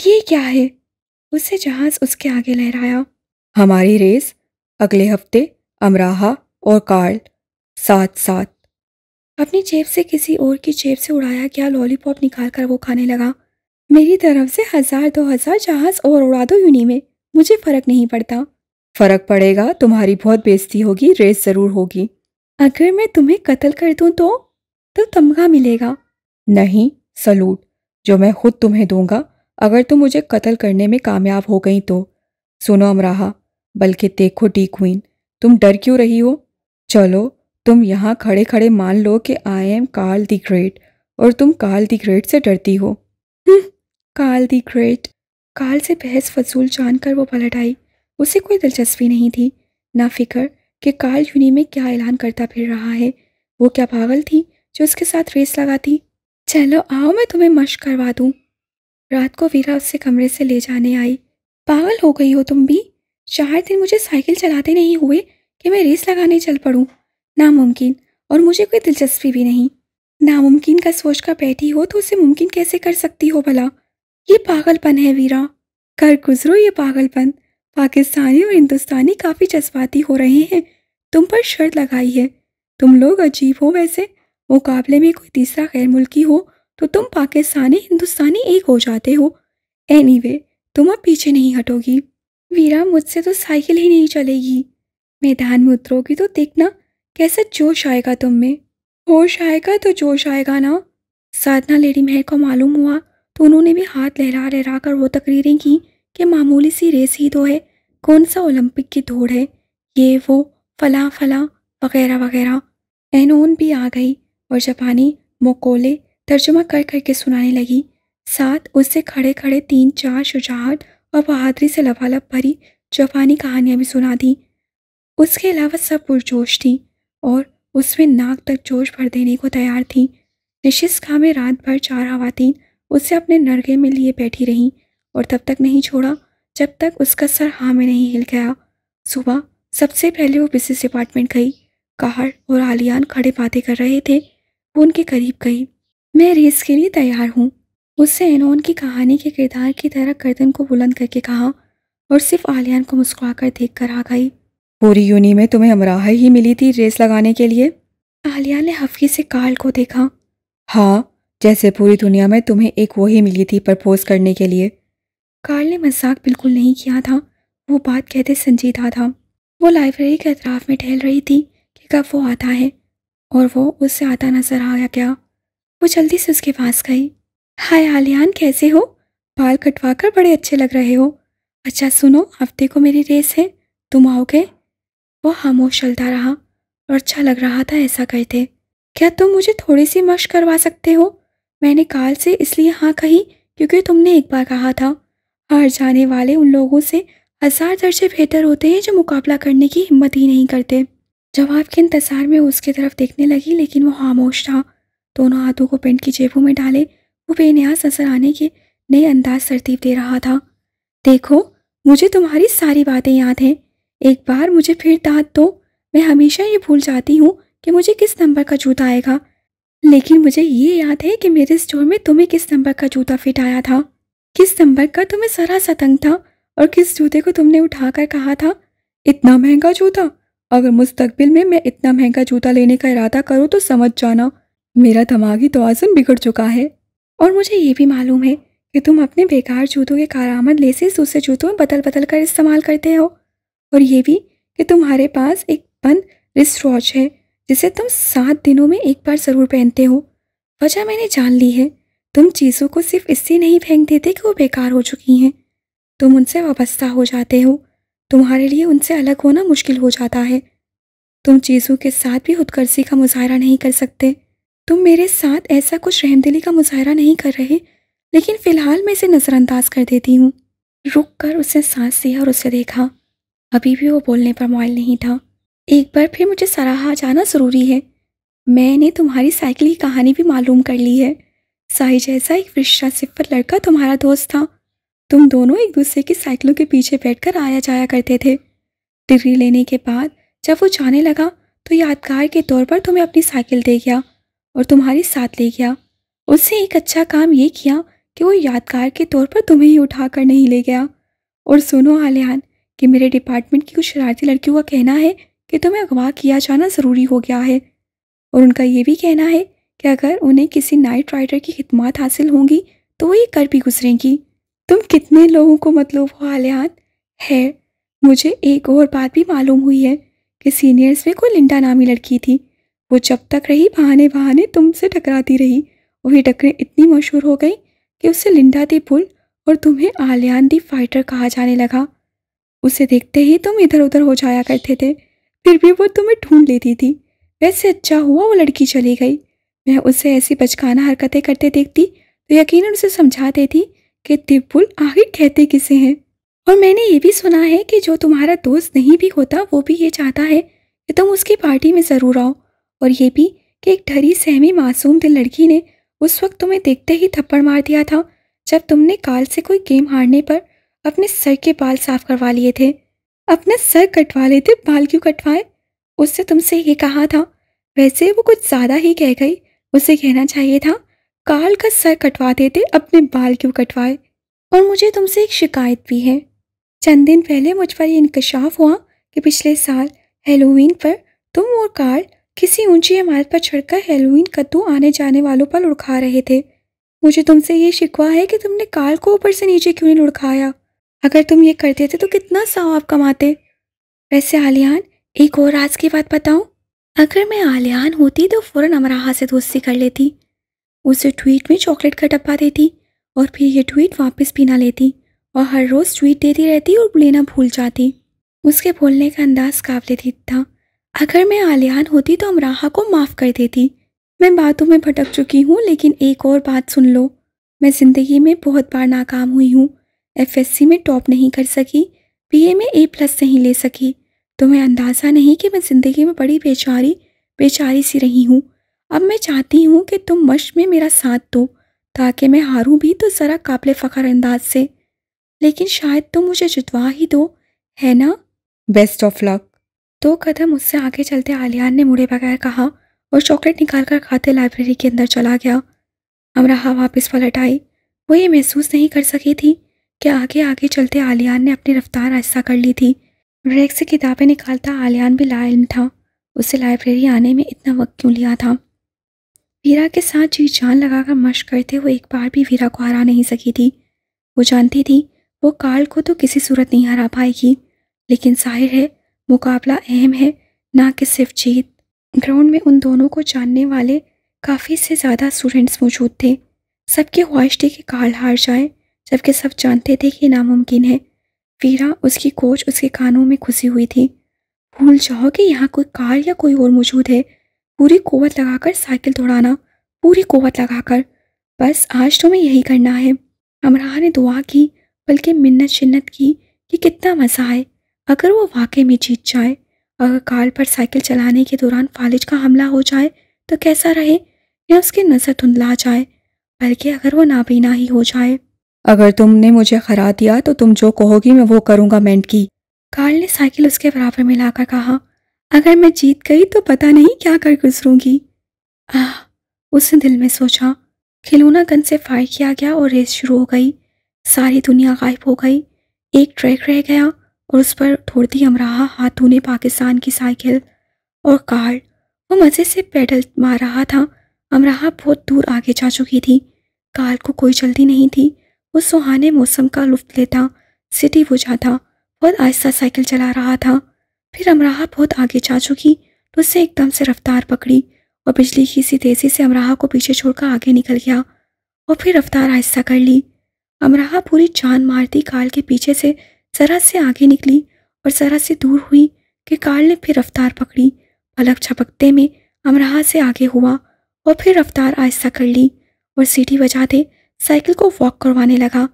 یہ کیا ہے؟ اسے جہاز اس کے آگے لہرایا۔ ہماری ریس اگلے ہفتے امراہا اور کارل ساتھ ساتھ۔ اپنی جیب سے کسی اور کی جیب سے اڑایا گیا لالی پاپ نکال کر وہ کھانے لگا۔ میری طرف سے 1000-2000 جہاز اور اڑا دو یونی میں، مجھے فرق نہیں پڑتا۔ فرق پڑے گا، تمہاری بہت بےزتی ہوگی، ریس ضرور ہوگی۔ اگر میں تمہیں قتل کر دوں تو تمغہ ملے گا۔ نہیں، سلوٹ جو میں خود تمہیں دوں گا اگر تم مجھے قتل کرنے میں کامیاب ہو گئی تو۔ سنو امراہا، بلکہ دیکھو ڈی کوئن، تم ڈر کیوں رہی ہو؟ چلو تم یہاں کھڑے کھڑے مان لو کہ I am Carl the great, اور تم کارل دی گریٹ سے ڈرتی ہو۔ Carl the great. کارل سے بحث فضول جان کر وہ پلٹ آئی۔ اسے کوئی دلچسپی نہیں تھی، نہ فکر کہ کارل یونی میں کیا اعلان کرتا پھر رہا ہے۔ وہ کیا پاگل تھی جو اس کے ساتھ ریس لگاتی؟ چلو آؤ میں تمہیں مشق کروا دوں۔ رات کو ویرا اس سے کمرے سے لے جانے آئی۔ پاگل ہو گئی ہو تم بھی؟ 4 دن مجھے سائیکل چلاتے نہیں ہوئے کہ میں ریس لگانے چل پڑوں؟ ناممکن، اور مجھے کوئی دلچسپی بھی نہیں۔ ناممکن کا سوچ کر بیٹھی ہو تو اسے ممکن کیسے کر سکتی ہو بھلا؟ یہ پاگل پن ہے ویرا، کر گزرو یہ پاگل پن۔ پاکستانی اور ہندوستانی کافی جذباتی ہو رہے ہیں، تم پر شرط لگائی ہے۔ تم لوگ عجیب ہو ویسے، مقابلے میں کوئی تیسرا غیر ملکی ہو تو تم پاکستانی ہندوستانی ایک ہو جاتے ہو۔ اینی وے تم اب پیچھے نہیں ہٹو گی۔ ویرا مجھ سے تو سائیکل ہی نہیں چلے گی۔ میدان میں اترو گی تو دیکھنا کیسا جوش آئے گا تم میں۔ ہوش آئے گا تو جوش آئے گا نا۔ سادھنا لیڈی مہر کو معلوم ہوا تو انہوں نے بھی ہاتھ لہرا لہرا کر وہ تقریریں کی کہ معمولی سی ریس ہی تو ہے، کون سا اولمپک کی دوڑ ہے، یہ وہ فلاں فلاں وغیرہ وغیرہ۔ اینون بھی آ گئی اور جاپانی مقولے ترجمہ کر کر کے سنانے لگی، ساتھ اس سے کھڑے کھڑے 3-4 شجاعت اور بہادری سے لبالب بھری جاپانی کہانیاں بھی سنا دیں۔ اس کے علاوہ سب پرجوش تھیں اور اس میں ناک تک جوش بھر دینے کو تیار تھیں۔ نشست خاں میں رات بھر 4 خواتین اسے اپنے نرگے میں لیے بیٹھی رہیں اور تب تک نہیں چھوڑا جب تک اس کا سر ہاں میں نہیں ہل گیا۔ صبح سب سے پہلے وہ بزنس ڈپارٹمنٹ گئی۔ کہر اور آلیان کھڑے باتیں کر رہے تھے، وہ ان کے قریب گئی۔ میں ریس کے لیے تیار ہوں، اس سے اینون کی کہانی کے کردار کی طرح گردن کو بلند کر کے کہا، اور صرف آلیان کو مسکرا کر دیکھ کر آ گئی۔ پوری یونی میں تمہیں امراہا ہی ملی تھی ریس لگانے کے لیے؟ آلیان نے حفقی سے کارل کو دیکھا۔ ہاں، جیسے پوری دنیا میں تمہیں ایک وہی ملی تھی پرپوز کرنے کے لیے۔ کارل نے مذاق بالکل نہیں کیا تھا، وہ بات کہتے سنجیدہ تھا۔ وہ لائبریری کے اطراف میں ٹہل رہی تھی کہ کب وہ آتا ہے، اور وہ اس سے آتا نظر آیا گیا۔ وہ جلدی سے اس کے پاس گئی۔ ہائے آلیان، کیسے ہو؟ بال کٹوا کر بڑے اچھے لگ رہے ہو۔ اچھا سنو، ہفتے کو میری ریس ہے، تم آؤ گے؟ وہ خاموش چلتا رہا، اور اچھا لگ رہا تھا ایسا کرتے۔ کیا تم مجھے تھوڑی سی مشق کروا سکتے ہو؟ میں نے کارل سے اس لیے ہاں کہی کیونکہ تم نے ایک بار کہا تھا، ہار جانے والے ان لوگوں سے 1000 درجے بہتر ہوتے ہیں جو مقابلہ کرنے کی ہمت ہی نہیں کرتے۔ جواب کے انتظار میں اس کی طرف دیکھنے لگی، لیکن وہ خاموش تھا۔ دونوں ہاتھوں کو پینٹ کی جیبوں میں ڈالے وہ بے نیاز نظر آنے کے نئے انداز ترتیب دے رہا تھا۔ دیکھو، مجھے تمہاری ساری باتیں یاد ہیں، ایک بار مجھے پھر داد دو، میں ہمیشہ یہ بھول جاتی ہوں کہ مجھے کس نمبر کا جوتا آئے گا، لیکن مجھے یہ یاد ہے کہ میرے اسٹور میں تمہیں کس نمبر کا جوتا فٹ آیا تھا، کس نمبر کا تمہیں ذرا سا تنگ تھا، اور کس جوتے کو تم نے اٹھا کر کہا تھا اتنا مہنگا جوتا۔ اگر مستقبل میں اتنا مہنگا جوتا لینے کا ارادہ کروں تو سمجھ جانا میرا دماغی توازن بگڑ چکا ہے۔ اور مجھے یہ بھی معلوم ہے کہ تم اپنے بیکار جوتوں کے کارآمد لیسز دوسرے جوتوں میں بدل بدل کر استعمال کرتے ہو، اور یہ بھی کہ تمہارے پاس ایک بند رسٹ واچ ہے جسے تم 7 دنوں میں ایک بار ضرور پہنتے ہو۔ وجہ میں نے جان لی ہے، تم چیزوں کو صرف اس سے نہیں پھینک دیتے کہ وہ بیکار ہو چکی ہیں، تم ان سے وابستہ ہو جاتے ہو، تمہارے لیے ان سے الگ ہونا مشکل ہو جاتا ہے، تم چیزوں کے ساتھ بھی خود غرضی کا مظاہرہ نہیں کر سکتے۔ تم میرے ساتھ ایسا کچھ رحم دلی کا مظاہرہ نہیں کر رہے، لیکن فی الحال میں اسے نظر انداز کر دیتی ہوں۔ رک کر اس نے سانس لیا اور اسے دیکھا، ابھی بھی وہ بولنے پر مائل نہیں تھا۔ ایک بار پھر مجھے سراہا جانا ضروری ہے، میں نے تمہاری سائیکل کی کہانی بھی معلوم کر لی ہے۔ سائی جیسا ایک فرشتہ صفت لڑکا تمہارا دوست تھا، تم دونوں ایک دوسرے کی سائیکلوں کے پیچھے بیٹھ کر آیا جایا کرتے تھے۔ ڈگری لینے کے بعد جب وہ جانے لگا تو یادگار کے طور پر تمہیں اپنی سائیکل دے گیا اور تمہاری ساتھ لے گیا۔ اس نے ایک اچھا کام یہ کیا کہ وہ یادگار کے طور پر تمہیں ہی اٹھا کر نہیں لے گیا۔ اور سنو عالیان، کہ میرے ڈپارٹمنٹ کی کچھ شرارتی لڑکیوں کا کہنا ہے کہ تمہیں اغوا کیا جانا ضروری ہو گیا ہے، اور ان کا یہ بھی کہنا ہے کہ اگر انہیں کسی نائٹ رائڈر کی خدمات حاصل ہوں گی تو وہ یہ کر بھی گزریں گی۔ تم کتنے لوگوں کو مطلوب ہو عالیان؟ ہے، مجھے ایک اور بات بھی معلوم ہوئی ہے کہ سینئرز میں کوئی لنڈا نامی لڑکی تھی، وہ جب تک رہی بہانے بہانے تم سے ٹکراتی رہی، اور یہ ٹکریں اتنی مشہور ہو گئیں کہ اسے لنڈا دی بل اور تمہیں عالیان دی فائٹر کہا جانے لگا۔ اسے دیکھتے ہی تم ادھر ادھر ہو جایا کرتے تھے، پھر بھی وہ تمہیں ڈھونڈ لیتی تھی۔ ویسے اچھا ہوا وہ لڑکی چلی گئی، میں اسے ایسی بچکانہ حرکتیں کرتے دیکھتی تو یقیناً اسے سمجھا دیتی کہ دبل آخر کہتے کسے ہیں۔ اور میں نے یہ بھی سنا ہے کہ جو تمہارا دوست نہیں بھی ہوتا وہ بھی یہ چاہتا ہے کہ تم اس کی پارٹی میں ضرور آؤ، اور یہ بھی کہ ایک ڈھری سہمی معصوم دل لڑکی نے اس وقت تمہیں دیکھتے ہی تھپڑ مار دیا تھا جب تم نے کال سے کوئی گیم ہارنے پر اپنے سر کے بال صاف کروا لیے تھے۔ اپنا سر کٹوا لیتے، بال کیوں کٹوائے؟ اس سے تم سے یہ کہا تھا۔ ویسے وہ کچھ زیادہ ہی کہہ گئی، اسے کہنا چاہیے تھا کال کا سر کٹوا دیتے، اپنے بال کیوں کٹوائے۔ اور مجھے تم سے ایک شکایت بھی ہے۔ چند دن پہلے مجھ پر یہ انکشاف ہوا کہ پچھلے سال ہیلووین پر تم اور کارل کسی اونچی عمارت پر چڑھ کر ہیلووین کدو آنے جانے والوں پر لڑکھا رہے تھے۔ مجھے تم سے یہ شکوہ ہے کہ تم نے کارل کو اوپر سے نیچے کیوں نہیں لڑکھایا؟ اگر تم یہ کرتے تھے تو کتنا ثواب کماتے۔ ویسے عالیان، ایک اور راز کی بات بتاؤں؟ اگر میں عالیان ہوتی تو فوراً امراحہ سے دوستی کر لیتی، اسے ٹویٹ میں چاکلیٹ کا ڈبہ دیتی اور پھر یہ ٹویٹ واپس بھی نہ لیتی، اور ہر روز ٹویٹ دیتی رہتی اور لینا بھول جاتی۔ اس کے بولنے کا انداز قابل دید تھا۔ اگر میں عالیان ہوتی تو امراحہ کو معاف کر دیتی۔ میں باتوں میں بھٹک چکی ہوں، لیکن ایک اور بات سن لو، میں زندگی میں بہت بار ناکام ہوئی ہوں، ایف ایس سی میں ٹاپ نہیں کر سکی، بی اے میں اے پلس نہیں لے سکی، تمہیں اندازہ نہیں کہ میں زندگی میں بڑی بیچاری سی رہی ہوں۔ اب میں چاہتی ہوں کہ تم مشق میں میرا ساتھ دو تاکہ میں ہاروں بھی تو ذرا قابل فخر انداز سے، لیکن شاید تم مجھے جتوا ہی دو، ہے نا؟ بیسٹ آف لک۔ 2 قدم اس سے آگے چلتے عالیان نے مڑے بغیر کہا اور چاکلیٹ نکال کر کھاتے لائبریری کے اندر چلا گیا۔ امراحہ واپس پلٹ آئی۔ وہ یہ محسوس نہیں کر سکی تھی کہ آگے آگے چلتے عالیان نے اپنی رفتار آہستہ کر لی تھی۔ ریک سے کتابیں نکالتا عالیان بھی لا علم تھا اسے لائبریری آنے میں اتنا وقت کیوں لیا تھا۔ ویرا کے ساتھ جی جان لگا کر مشق کرتے ہوئے ایک بار بھی ویرا کو ہرا نہیں سکی تھی۔ وہ جانتی تھی وہ کارل کو تو کسی صورت نہیں ہرا پائے گی، لیکن ظاہر ہے مقابلہ اہم ہے، نہ کہ صرف جیت۔ گراؤنڈ میں ان دونوں کو جاننے والے کافی سے زیادہ اسٹوڈنٹس موجود تھے۔ سب کی خواہش تھی کہ کارل ہار جائے، جبکہ سب جانتے تھے کہ یہ ناممکن ہے۔ ویرا، اس کی کوچ، اس کے کانوں میں گھسی ہوئی تھی۔ بھول جاؤ کہ یہاں کوئی کارل یا کوئی اور موجود ہے، پوری قوت لگا کر سائیکل دوڑانا، پوری قوت لگا کر، بس آج تمہیں یہی کرنا ہے۔ امراحہ نے دعا کی، بلکہ منت شنت کی کہ کتنا مزہ آئے اگر وہ واقعی میں جیت جائے۔ اگر کارل پر سائیکل چلانے کے دوران فالج کا حملہ ہو جائے تو کیسا رہے، یا اس کی نظر دھندلا جائے، بلکہ اگر وہ نابینا ہی ہو جائے۔ اگر تم نے مجھے ہرا دیا تو تم جو کہو گی میں وہ کروں گا مینڈکی۔ کارل نے سائیکل اس کے برابر میں لا کر کہا، اگر میں جیت گئی تو پتہ نہیں کیا کر گزروں گی۔ اس نے دل میں سوچا۔ کھلونا گن سے فائر کیا گیا اور ریس شروع ہو گئی۔ ساری دنیا غائب ہو گئی، ایک ٹریک رہ گیا اور اس پر دوڑتی امراحہ ہاتھوں نے پاکستان کی سائیکل، اور کارل وہ مزے سے پیڈل مار رہا تھا۔ امراحہ بہت دور آگے جا چکی تھی، کارل کو کوئی جلدی نہیں تھی، وہ سہانے موسم کا لطف لیتا سٹی وہ جاتا، بہت آہستہ سائیکل چلا رہا تھا۔ پھر امراحہ بہت آگے جا چکی تو اس سے ایک دم سے رفتار پکڑی اور بجلی کی سی تیزی سے امراحہ کو پیچھے چھوڑ کر آگے نکل گیا، اور پھر رفتار آہستہ کر لی۔ امراحہ پوری جان مارتی کارل کے پیچھے سے ذرا سے آگے نکلی اور ذرا سے دور ہوئی کہ کارل نے پھر رفتار پکڑی، پلک جھپکتے میں امراحہ سے آگے ہوا اور پھر رفتار آہستہ کر لی اور سیٹی بجاتے سائیکل کو واک کروانے لگا۔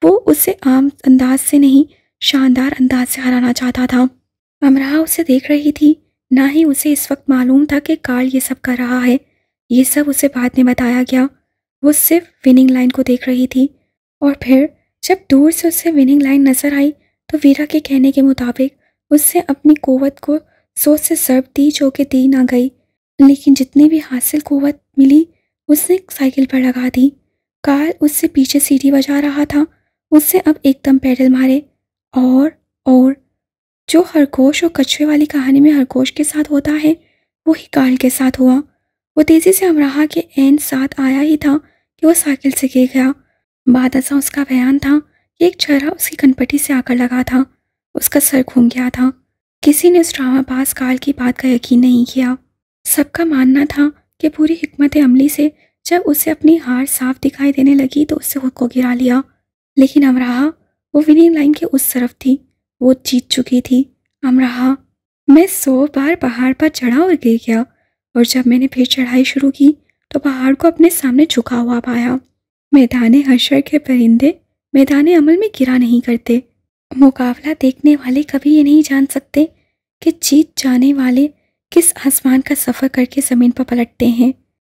وہ اسے عام انداز سے نہیں، شاندار انداز سے ہرانا چاہتا تھا۔ امراحہ اسے دیکھ رہی تھی، نہ ہی اسے اس وقت معلوم تھا کہ کارل یہ سب کر رہا ہے، یہ سب اسے بعد میں بتایا گیا۔ وہ صرف وننگ لائن کو دیکھ رہی تھی، اور پھر جب دور سے اسے وننگ لائن نظر آئی تو ویرا کے کہنے کے مطابق اس سے اپنی قوت کو 100 سے ضرب دی، جو کہ دی نہ گئی، لیکن جتنی بھی حاصل قوت ملی اس نے سائیکل پر لگا دی۔ کارل اس سے پیچھے سیٹی بجا رہا تھا۔ اس نے اب ایک دم پیڈل مارے اور جو خرگوش اور کچھوے والی کہانی میں خرگوش کے ساتھ ہوتا ہے وہی کارل کے ساتھ ہوا۔ وہ تیزی سے امراہا کے عین ساتھ آیا ہی تھا کہ وہ سائیکل سے گر گیا۔ بعد ازاں اس کا بیان تھا کہ ایک چھرا اس کی کنپٹی سے آ کر لگا تھا۔ اس کا سر گھوم گیا تھا۔ کسی نے اس ڈرامہ باز کارل کی بات کا یقین نہیں کیا۔ سب کا ماننا تھا کہ پوری حکمت عملی سے جب اسے اپنی ہار صاف دکھائی دینے لگی تو اس سے خود کو گرا لیا۔ لیکن امراہا وہ وننگ لائن کے اس طرف تھی، وہ جیت چکی تھی۔ امراہا: میں 100 بار پہاڑ پر چڑھا اور گر گیا، اور جب میں نے پھر چڑھائی شروع کی تو پہاڑ کو اپنے سامنے جھکا ہوا پایا۔ میدان حشر کے پرندے میدان عمل میں گرا نہیں کرتے۔ مقابلہ دیکھنے والے کبھی یہ نہیں جان سکتے کہ جیت جانے والے کس آسمان کا سفر کر کے زمین پر پلٹتے ہیں۔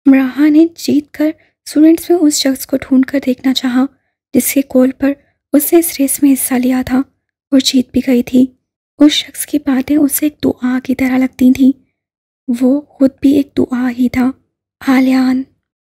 امراہا نے جیت کر اسٹوڈنٹس میں اس شخص کو ڈھونڈ کر دیکھنا چاہا جس کے کال پر اس نے اس ریس میں حصہ لیا تھا اور جیت بھی گئی تھی۔ اس شخص کی باتیں اسے ایک دعا کی طرح لگتی تھیں۔ وہ خود بھی ایک دعا ہی تھا۔ آلیان